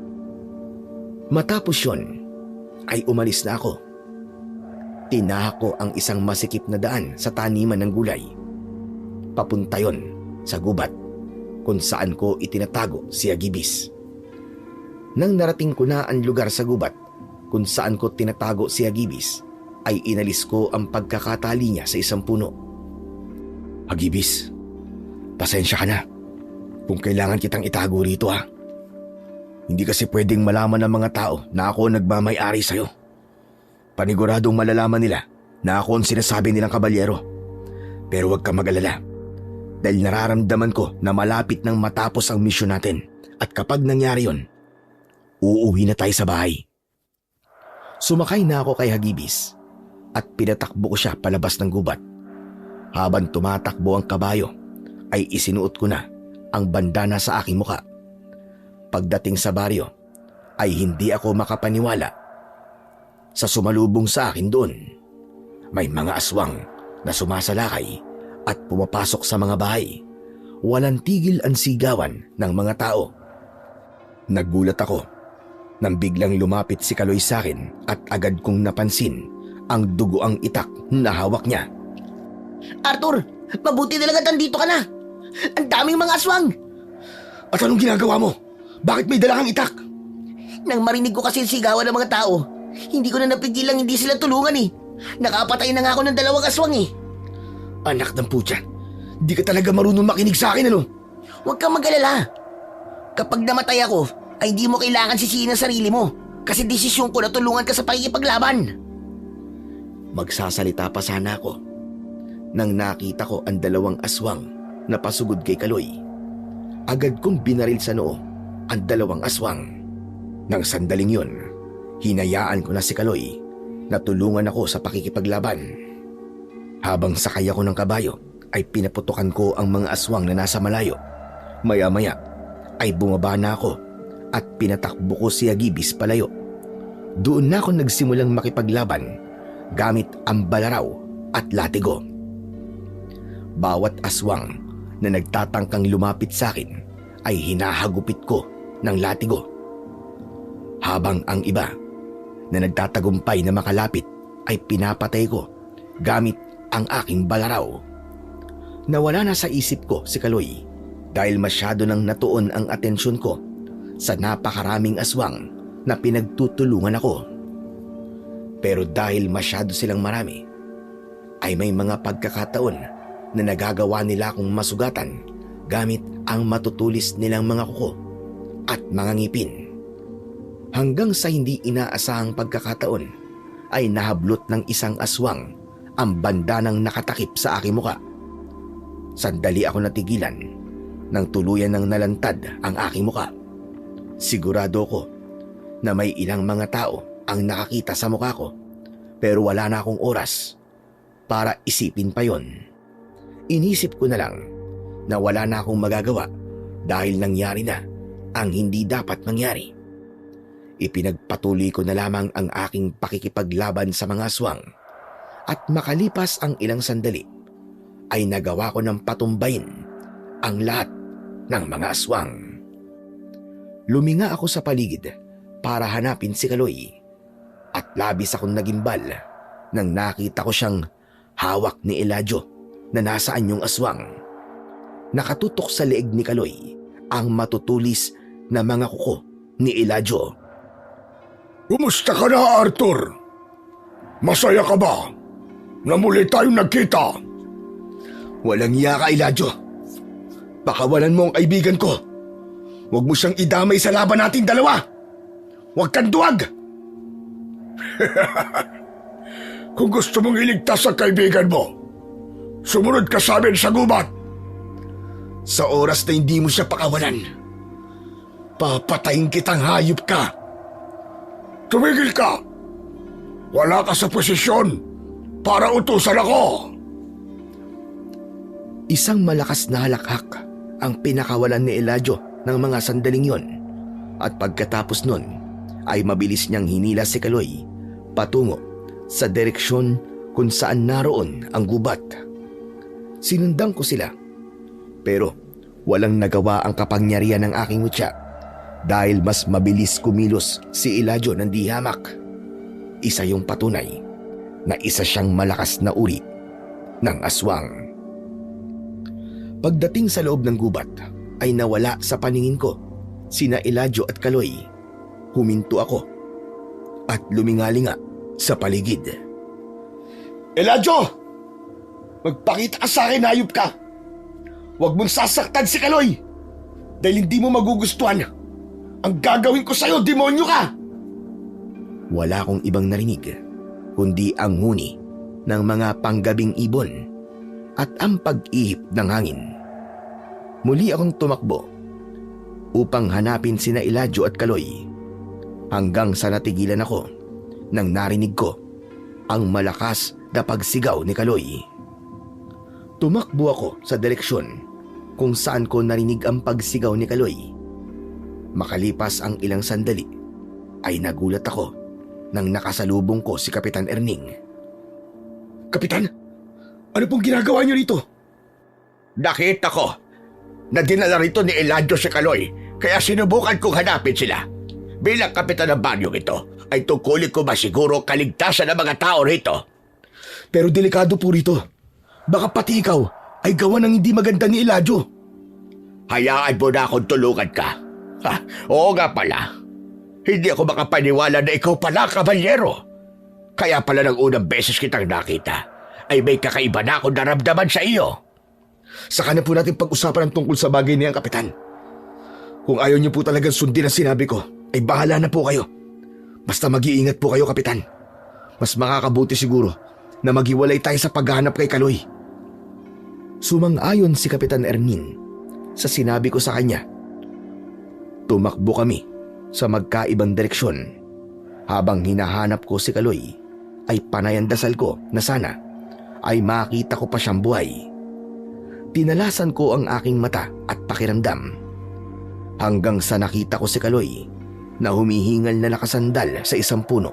Matapos yun, ay umalis na ako. Tinahak ko ang isang masikip na daan sa taniman ng gulay. Papunta yon sa gubat kung saan ko itinatago si Agibis. Nang narating ko na ang lugar sa gubat kung saan ko tinatago si Agibis, ay inalis ko ang pagkakatali niya sa isang puno. Agibis, pasensya ka na kung kailangan kitang itago rito ha. Hindi kasi pwedeng malaman ng mga tao na ako nagmamay-ari sa'yo. Paniguradong malalaman nila na ako ang sinasabi nilang kabalyero. Pero huwag ka mag-alala dahil nararamdaman ko na malapit nang matapos ang misyon natin at kapag nangyari yon, uuwi na tayo sa bahay. Sumakay na ako kay Agibis at pinatakbo ko siya palabas ng gubat. Habang tumatakbo ang kabayo ay isinuot ko na ang bandana sa aking muka. Pagdating sa baryo ay hindi ako makapaniwala sa sumalubong sa akin doon. May mga aswang na sumasalakay at pumapasok sa mga bahay. Walang tigil ang sigawan ng mga tao. Nagulat ako nang biglang lumapit si Kaloy sa akin at agad kong napansin ang dugoang itak na hawak niya. Arthur, mabuti talaga nandito ka na. Ang daming mga aswang. At anong ginagawa mo? Bakit may dala kang itak? Nang marinig ko kasi ang sigawan ng mga tao, hindi ko na napigilang hindi sila tulungan eh. Nakapatay na nga ako ng 2 aswang eh. Anak ng putya, di ka talaga marunong makinig sa akin ano? Huwag kang mag-alala. Kapag namatay ako, ay hindi mo kailangan sisihin ang sarili mo. Kasi desisyon ko na tulungan ka sa pakikipaglaban. Magsasalita pa sana ako nang nakita ko ang 2 aswang na pasugod kay Kaloy. Agad kong binaril sa noo ang 2 aswang. Nang sandaling yun, hinayaan ko na si Kaloy na tulungan ako sa pakikipaglaban. Habang sakay ako ng kabayo ay pinaputukan ko ang mga aswang na nasa malayo. Maya-maya ay bumaba na ako at pinatakbo ko si Agibis palayo. Doon na ako nagsimulang makipaglaban gamit ang balaraw at latigo. Bawat aswang na nagtatangkang lumapit sa akin ay hinahagupit ko ng latigo. Habang ang iba na nagtatagumpay na makalapit ay pinapatay ko gamit ang aking balaraw. Nawala na sa isip ko si Kaloy dahil masyado nang natuon ang atensyon ko sa napakaraming aswang na pinagtutulungan ako. Pero dahil masyado silang marami, ay may mga pagkakataon na nagagawa nila akong masugatan gamit ang matutulis nilang mga kuko at mga ngipin. Hanggang sa hindi inaasahang pagkakataon ay nahablot ng isang aswang ang bandanang nakatakip sa aking muka. Sandali ako natigilan nang tuluyan ng nalantad ang aking muka. Sigurado ko na may ilang mga tao ang nakakita sa mukha ko pero wala na akong oras para isipin pa yon. Inisip ko na lang na wala na akong magagawa dahil nangyari na ang hindi dapat mangyari. Ipinagpatuloy ko na lamang ang aking pakikipaglaban sa mga aswang at makalipas ang ilang sandali ay nagawa ko ng patumbayin ang lahat ng mga aswang. Luminga ako sa paligid para hanapin si Kaloy at labis akong nagimbal nang nakita ko siyang hawak ni Eladio na nasa anyong aswang. Nakatutok sa leeg ni Kaloy ang matutulis na mga kuko ni Eladio. Kumusta ka na, Arthur? Masaya ka ba na muli tayong nagkita? Walang iya ka, Eladio. Pakawalan mo ang kaibigan ko. Huwag mo siyang idamay sa laban nating dalawa. Huwag kang duwag. Kung gusto mong iligtas ang kaibigan mo, sumunod ka sa amin sa gubat. Sa oras na hindi mo siya pakawalan, papatayin kitang hayop ka. Tumigil ka! Wala ka sa posisyon para utusan ako! Isang malakas na halakhak ang pinakawalan ni Eladio ng mga sandaling yon at pagkatapos nun ay mabilis niyang hinila si Kaloy patungo sa direksyon kung saan naroon ang gubat. Sinundan ko sila Pero walang nagawa ang kapangyarihan ng aking mutya dahil mas mabilis kumilos si Eladio ng di hamak. Isa yung patunay na isa siyang malakas na uri ng aswang. Pagdating sa loob ng gubat ay nawala sa paningin ko sina Eladio at Kaloy. Huminto ako at lumingalinga sa paligid. Eladio! Magpakita ka sa akin, hayop ka! Huwag mong sasaktan si Kaloy! Dahil hindi mo magugustuhan ang gagawin ko sa'yo, demonyo ka! Wala akong ibang narinig kundi ang huni ng mga panggabing ibon at ang pag-ihip ng hangin. Muli akong tumakbo upang hanapin sina Eladio at Kaloy hanggang sa natigilan ako nang narinig ko ang malakas na pagsigaw ni Kaloy. Tumakbo ako sa direksyon kung saan ko narinig ang pagsigaw ni Kaloy. Makalipas ang ilang sandali ay nagulat ako nang nakasalubong ko si Kapitan Erning. Kapitan, ano pong ginagawa niyo rito? Nakita ko na dinala rito ni Eladio si Kaloy, kaya sinubukan kong hanapin sila. Bilang kapitan ng baryong ito, ay tungkulin ko masiguro kaligtasan ng mga tao rito. Pero delikado po rito. Baka pati ikaw ay gawa ng hindi maganda ni Eladio. Hayaan mo na akong tulungan ka. Ha, oo nga pala. Hindi ako makapaniwala na ikaw pala, kabalyero. Kaya pala ng unang beses kitang nakita, ay may kakaiba na akong naramdaman sa iyo. Saka na po natin pag-usapan ang tungkol sa bagay niyan, Kapitan. Kung ayaw niyo po talagang sundin ang sinabi ko, ay bahala na po kayo. Basta mag-iingat po kayo, Kapitan. Mas makakabuti siguro na maghiwalay tayo sa paghahanap kay Kaloy. Sumang-ayon si Kapitan Ernin sa sinabi ko sa kanya. Tumakbo kami sa magkaibang direksyon. Habang hinahanap ko si Kaloy, ay panay ang dasal ko na sana ay makita ko pa siyang buhay. Tinalasan ko ang aking mata at pakiramdam hanggang sa nakita ko si Kaloy na humihingal na nakasandal sa isang puno.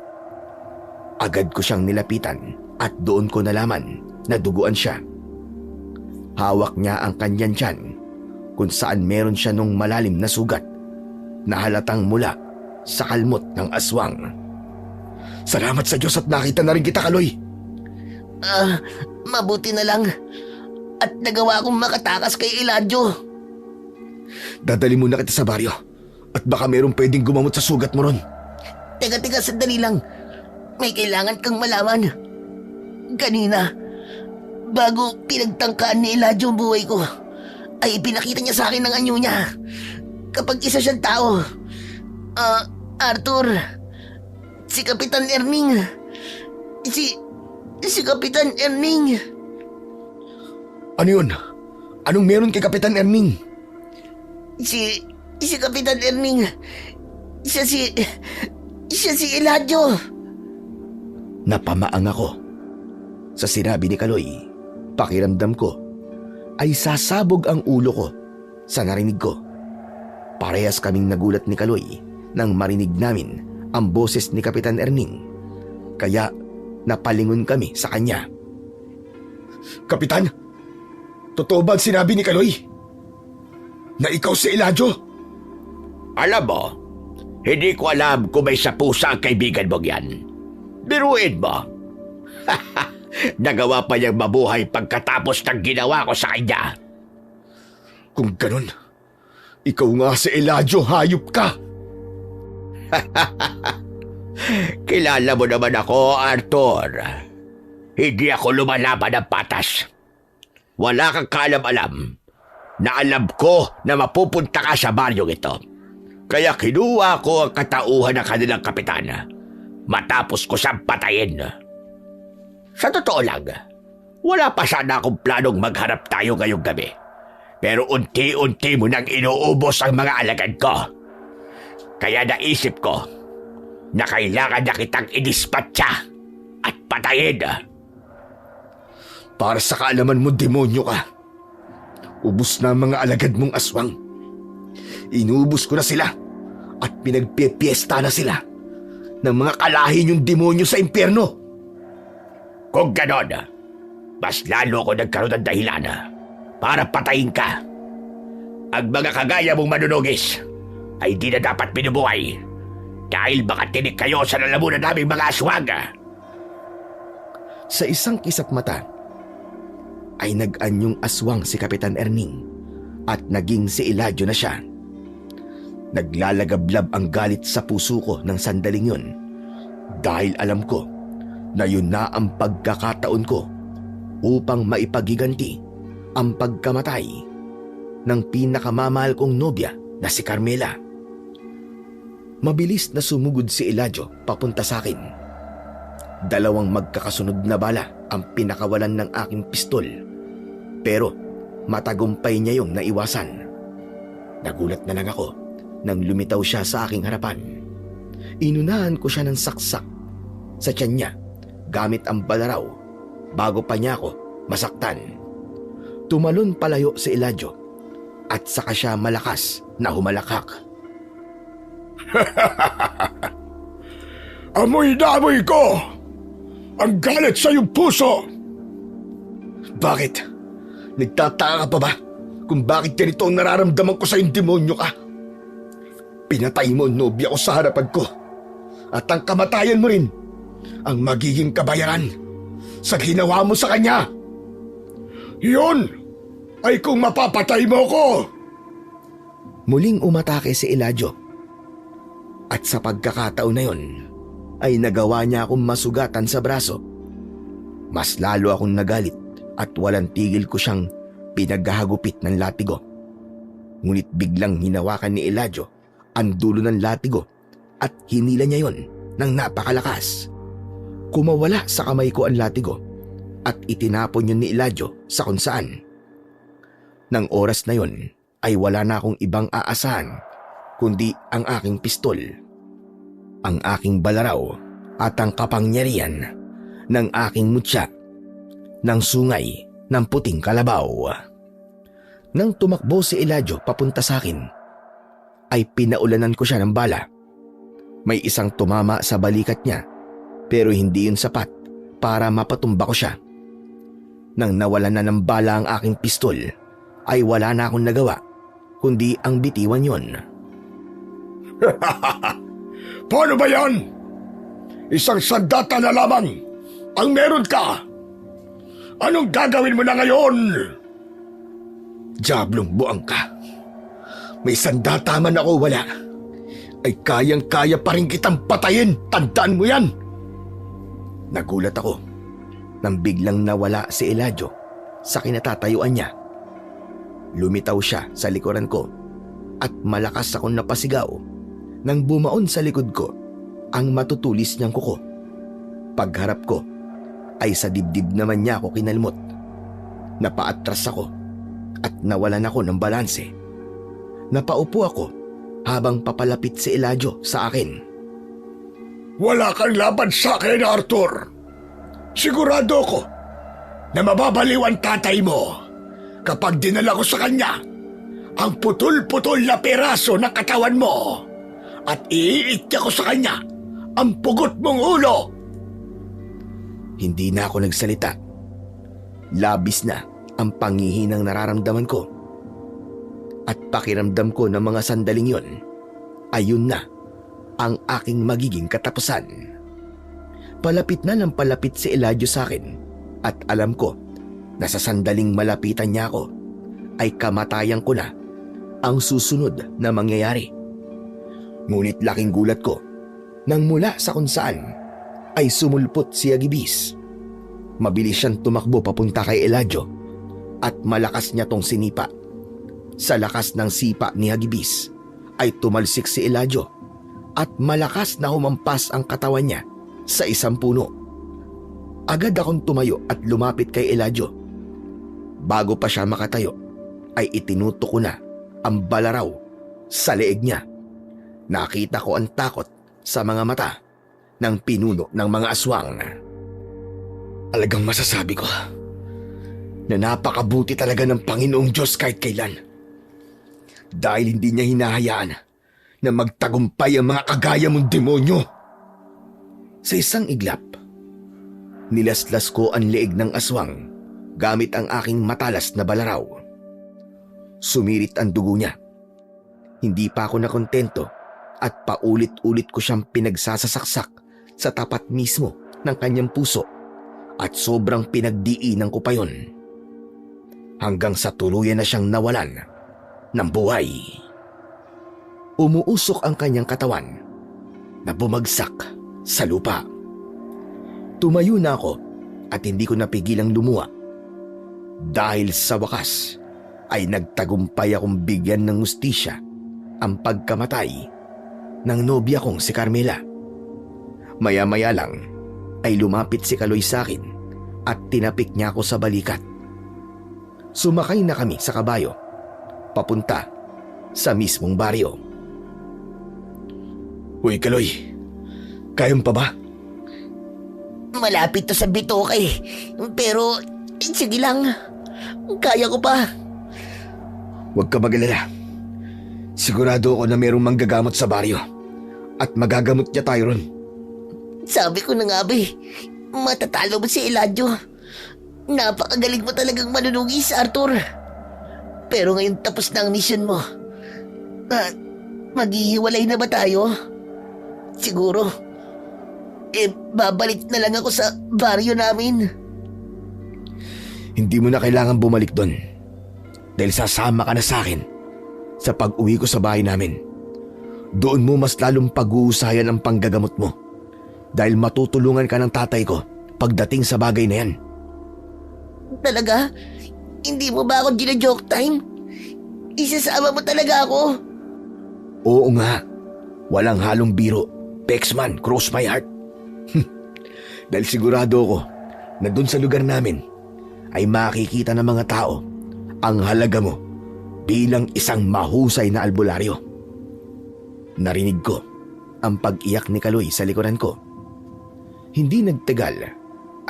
Agad ko siyang nilapitan at doon ko nalaman na duguan siya. Hawak niya ang kanyang tiyan kung saan meron siya nung malalim na sugat na halatang mula sa kalmot ng aswang. Salamat sa Diyos at nakita na rin kita, Kaloy. Mabuti na lang at nagawa akong makatakas kay Eladio. Dadali muna kita sa baryo at baka merong pwedeng gumamot sa sugat mo ron. Teka, sandali lang. May kailangan kang malaman. Kanina, bago pinagtangkaan ni Eladio ang buhay ko, ay pinakita niya sa akin ang anyo niya. Kapag isa siyang tao, Arthur, si Kapitan Erning, si Kapitan Erning. Ano yun? Anong meron kay Kapitan Erning? Si Kapitan Erning, siya si Eladio. Napamaang ako sa sinabi ni Kaloy. Pakiramdam ko ay sasabog ang ulo ko sa narinig ko. Parehas kaming nagulat ni Kaloy nang marinig namin ang boses ni Kapitan Erning. Kaya napalingon kami sa kanya. Kapitan, totoo ba ang sinabi ni Kaloy? Na ikaw si Eladio? Alam mo, hindi ko alam kung may sapusa ang kaibigan mong yan. Biruin mo. Nagawa pa niyang mabuhay pagkatapos ng ginawa ko sa kanya. Kung ganun, ikaw nga si Eladio, hayop ka! Kilala mo naman ako, Arthur. Hindi ako lumalaban ng patas. Wala kang kaalam-alam na alam ko na mapupunta ka sa baryong ito. Kaya kinuha ko ang katauhan ng kanilang kapitan matapos ko siyang patayin. Sa totoo lang, wala pa sana akong planong magharap tayo ngayong gabi. Pero unti-unti mo nang inuubos ang mga alagad ko. Kaya naisip ko na kailangan na kitang idispatcha at patayin. Para sa kaalaman mo, demonyo ka. Ubus na ang mga alagad mong aswang. Inubos ko na sila at pinagpipiesta na sila ng mga kalahin yung demonyo sa impyerno. Kung ganon, mas lalo ako nagkaroon ng dahilan para patayin ka Ang mga kagaya mong manunugis ay di na dapat binubuhay dahil baka tinik kayo sa lalamunan naming mga aswang. Sa isang kisap mata, ay nag-anyong aswang si Kapitan Erning at naging si Eladio na siya. Naglalagablab ang galit sa puso ko ng sandaling yun dahil alam ko na yun na ang pagkakataon ko upang maipagiganti ang pagkamatay ng pinakamamahal kong nobya na si Carmela. Mabilis na sumugod si Eladio papunta sa akin. 2 magkakasunod na bala ang pinakawalan ng aking pistol, pero matagumpay niya yung naiwasan. Nagulat na lang ako nang lumitaw siya sa aking harapan. Inunahan ko siya ng saksak sa tiyan niya gamit ang balaraw bago pa niya ako masaktan. Tumalon palayo si Eladio at saka siya malakas na humalakhak. Amoy na amoy ko ang galit sa iyong puso. Bakit? Nagtataka ka pa ba kung bakit ganito ang nararamdaman ko sa iyong demonyo ka? Pinatay mo ang nobya ko sa harapan ko at ang kamatayan mo rin ang magiging kabayaran sa ginawa mo sa kanya. Yun ay kung mapapatay mo ko. Muling umatake si Eladio at sa pagkakataon na yon ay nagawa niya akong masugatan sa braso. Mas lalo akong nagalit at walang tigil ko siyang pinaghahagupit ng latigo. Ngunit biglang hinawakan ni Eladio ang dulo ng latigo at hinila niya yon ng napakalakas. Kumawala sa kamay ko ang latigo at itinapon yun ni Eladio sa kung saan. Nang oras na yon ay wala na akong ibang aasahan kundi ang aking pistol, ang aking balaraw at ang kapangyarihan ng aking mutya ng sungay ng puting kalabaw. Nang tumakbo si Eladio papunta sa akin, ay pinaulanan ko siya ng bala. May isang tumama sa balikat niya pero hindi yun sapat para mapatumba ko siya. Nang nawalan na ng bala ang aking pistol, ay wala na akong nagawa kundi ang bitiwan yon. Paano ba yan? Isang sandata na lamang ang meron ka. Anong gagawin mo na ngayon? Diablong buang ka. May sandata man ako wala, ay kayang-kaya pa rin kitang patayin. Tandaan mo yan. Nagulat ako nang biglang nawala si Eladio sa kinatatayuan niya. Lumitaw siya sa likuran ko at malakas akong napasigaw nang bumaon sa likod ko ang matutulis niyang kuko. Pagharap ko ay sa dibdib naman niya ako kinalmot. Napaatras ako at nawalan ako ng balanse. Napaupo ako habang papalapit si Eladio sa akin. Wala kang laban sa akin, Arthur. Sigurado ko na mababaliw ang tatay mo kapag dinala ko sa kanya ang putol-putol na peraso ng katawan mo at iiitya ko sa kanya ang pugot mong ulo. Hindi na ako nagsalita. Labis na ang pangihinang nararamdaman ko. At pakiramdam ko ng mga sandaling yon, ayun na ang aking magiging katapusan. Palapit na ng palapit si Eladio sa akin at alam ko na sa sandaling malapitan niya ako ay kamatayan ko na ang susunod na mangyayari. Ngunit laking gulat ko nang mula sa kung saan ay sumulpot si Agibis. Mabilis siyang tumakbo papunta kay Eladio at malakas niya tong sinipa. Sa lakas ng sipa ni Agibis ay tumalsik si Eladio at malakas na humampas ang katawan niya sa isang puno. Agad akong tumayo at lumapit kay Eladio. Bago pa siya makatayo ay itinutok ko na ang balaraw sa leeg niya. Nakita ko ang takot sa mga mata ng pinuno ng mga aswang. Alagang masasabi ko na napakabuti talaga ng Panginoong Diyos kahit kailan. Dahil hindi niya hinahayaan na magtagumpay ang mga kagaya mong demonyo. Sa isang iglap, nilaslas ko ang leeg ng aswang gamit ang aking matalas na balaraw. Sumirit ang dugo niya. Hindi pa ako nakontento at paulit-ulit ko siyang pinagsasasaksak sa tapat mismo ng kanyang puso at sobrang pinagdiinan ko pa yon. Hanggang sa tuluyan na siyang nawalan ng buhay. Umuusok ang kanyang katawan na bumagsak sa lupa. Tumayo na ako at hindi ko napigilang lumuha. Dahil sa wakas ay nagtagumpay akong bigyan ng hustisya ang pagkamatay ng nobya kong si Carmela. Maya-maya lang ay lumapit si Kaloy sa akin at tinapik niya ako sa balikat. Sumakay na kami sa kabayo, papunta sa mismong baryo. Uy, Kaloy, kayang pa ba? Malapit to sa bitoka eh. Pero, sige lang. Kaya ko pa. Huwag ka mag-alala. Sigurado ako na mayroong manggagamot sa baryo at magagamot niya tayo ron. Sabi ko na nga ba matatalo mo si Eladio. Napakagaling mo talagang manunugis, Arthur. Pero ngayon tapos na ang mission mo. Maghihiwalay na ba tayo? Siguro. Babalik na lang ako sa baryo namin. Hindi mo na kailangan bumalik doon. Dahil sasama ka na sa akin sa pag-uwi ko sa bahay namin. Doon mo mas lalong pag-uusayan ang panggagamot mo. Dahil matutulungan ka ng tatay ko pagdating sa bagay na yan. Talaga? Hindi mo ba ako gina-joke time? Isasama mo talaga ako? Oo nga. Walang halong biro. Pexman, cross my heart. Dahil sigurado ako na doon sa lugar namin ay makikita ng mga tao ang halaga mo bilang isang mahusay na albularyo. Narinig ko ang pag-iyak ni Kaloy sa likuran ko. Hindi nagtagal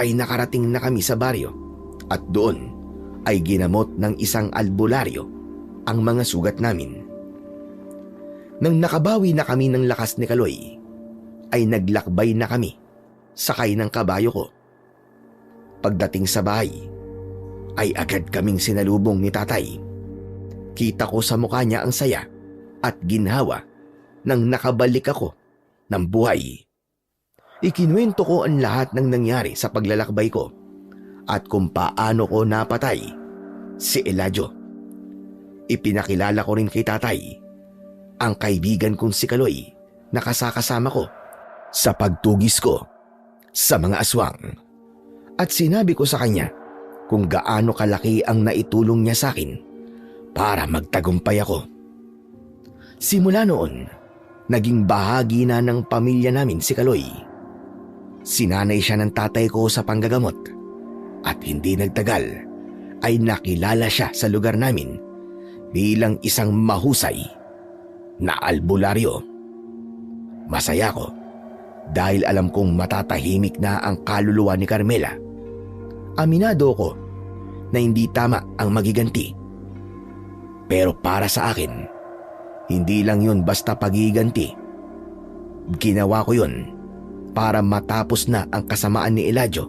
ay nakarating na kami sa baryo at doon ay ginamot ng isang albularyo ang mga sugat namin. Nang nakabawi na kami ng lakas ni Kaloy, ay naglakbay na kami sakay ng kabayo ko. Pagdating sa bahay, ay agad kaming sinalubong ni tatay. Kita ko sa mukha niya ang saya at ginhawa nang nakabalik ako ng buhay. Ikinuwento ko ang lahat ng nangyari sa paglalakbay ko at kung paano ko napatay si Eladio. Ipinakilala ko rin kay tatay ang kaibigan kong si Kaloy na kasakasama ko sa pagtugis ko sa mga aswang. At sinabi ko sa kanya kung gaano kalaki ang naitulong niya sa akin para magtagumpay ako. Simula noon, naging bahagi na ng pamilya namin si Kaloy. Sinanay siya ng tatay ko sa panggagamot at hindi nagtagal ay nakilala siya sa lugar namin bilang isang mahusay na albularyo. Masaya ko dahil alam kong matatahimik na ang kaluluwa ni Carmela. Aminado ko na hindi tama ang magiganti. Pero para sa akin, hindi lang yun basta pagiganti. Ginawa ko yun para matapos na ang kasamaan ni Eladio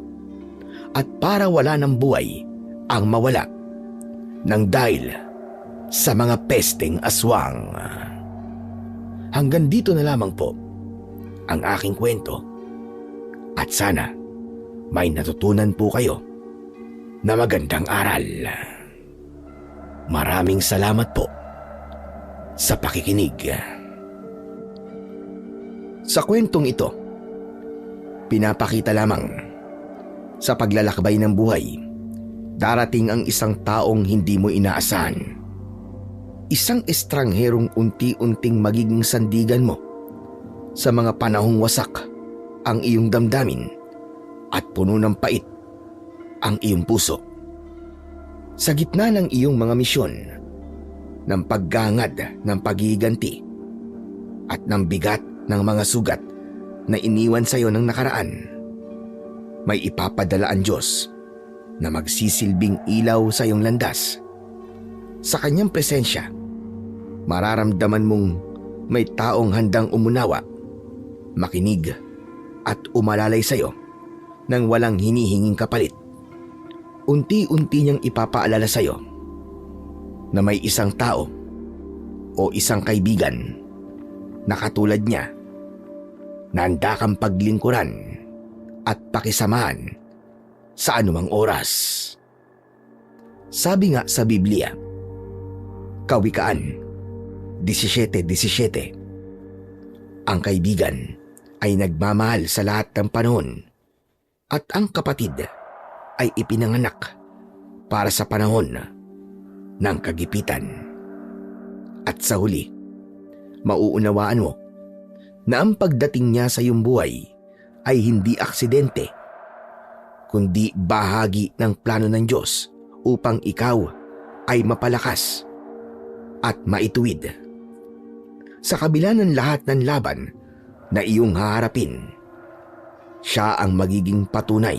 at para wala ng buhay ang mawala nang dahil sa mga pesteng aswang. Hanggang dito na lamang po ang aking kwento at sana may natutunan po kayo na magandang aral. Maraming salamat po sa pakikinig. Sa kwentong ito, pinapakita lamang sa paglalakbay ng buhay, darating ang isang taong hindi mo inaasahan. Isang estrangherong unti-unting magiging sandigan mo sa mga panahong wasak ang iyong damdamin at puno ng pait ang iyong puso. Sa gitna ng iyong mga misyon, ng paggangad ng pagiganti at ng bigat ng mga sugat na iniwan sa iyo ng nakaraan, may ipapadala ang Diyos na magsisilbing ilaw sa iyong landas. Sa kanyang presensya, mararamdaman mong may taong handang umunawa, makinig at umalalay sa iyo nang walang hinihinging kapalit. Unti-unti niyang ipapaalala sa iyo na may isang tao o isang kaibigan na katulad niya na handa kang paglingkuran at pakisamahan sa anumang oras. Sabi nga sa Biblia, Kawikaan 17:17, ang kaibigan ay nagmamahal sa lahat ng panahon at ang kapatid ay ipinanganak para sa panahon ng kagipitan. At sa huli, mauunawaan mo na ang pagdating niya sa iyong buhay ay hindi aksidente, kundi bahagi ng plano ng Diyos upang ikaw ay mapalakas at maituwid. Sa kabila ng lahat ng laban na iyong haharapin, siya ang magiging patunay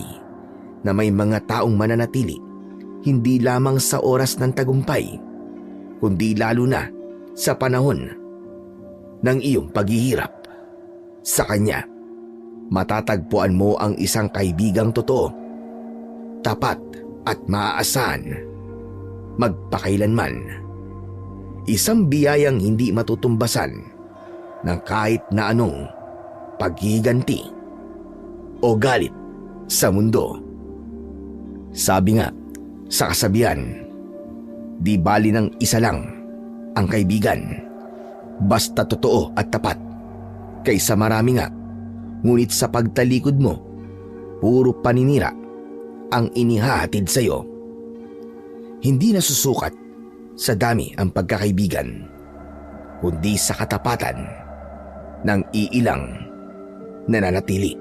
na may mga taong mananatili hindi lamang sa oras ng tagumpay, kundi lalo na sa panahon ng iyong paghihirap. Sa kanya, matatagpuan mo ang isang kaibigang totoo, tapat at maaasahan, magpakailanman. Isang biyayang hindi matutumbasan ng kahit na anong paghiganti o galit sa mundo. Sabi nga sa kasabihan, di bali ng isa lang ang kaibigan, basta totoo at tapat, kaysa marami nga, ngunit sa pagtalikod mo, puro paninira ang inihahatid sa iyo. Hindi nasusukat sa dami ang pagkakaibigan, kundi sa katapatan ng iilang nananatili.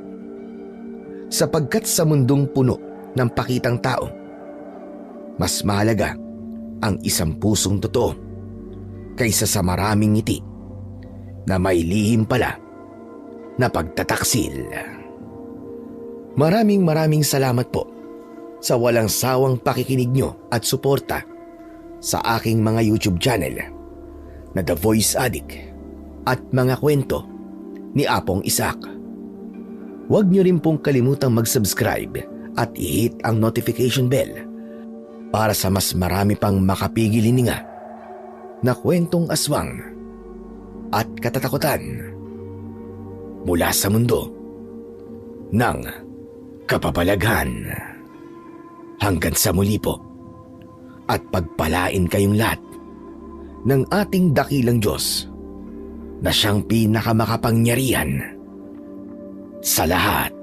Sapagkat sa mundong puno ng pakitang tao, mas mahalaga ang isang pusong totoo kaysa sa maraming ngiti na may lihim pala na pagtataksil. Maraming salamat po sa walang sawang pakikinig nyo at suporta sa aking mga YouTube channel na The Voice Addict at mga kwento ni Apong Isaac. Huwag nyo rin pong kalimutang mag-subscribe at i-hit ang notification bell para sa mas marami pang makapigil hininga na kwentong aswang at katatakutan mula sa mundo ng kapabalaghan. Hanggang sa muli po, at pagpalain kayong lahat ng ating dakilang Diyos na siyang pinakamakapangyarihan sa lahat.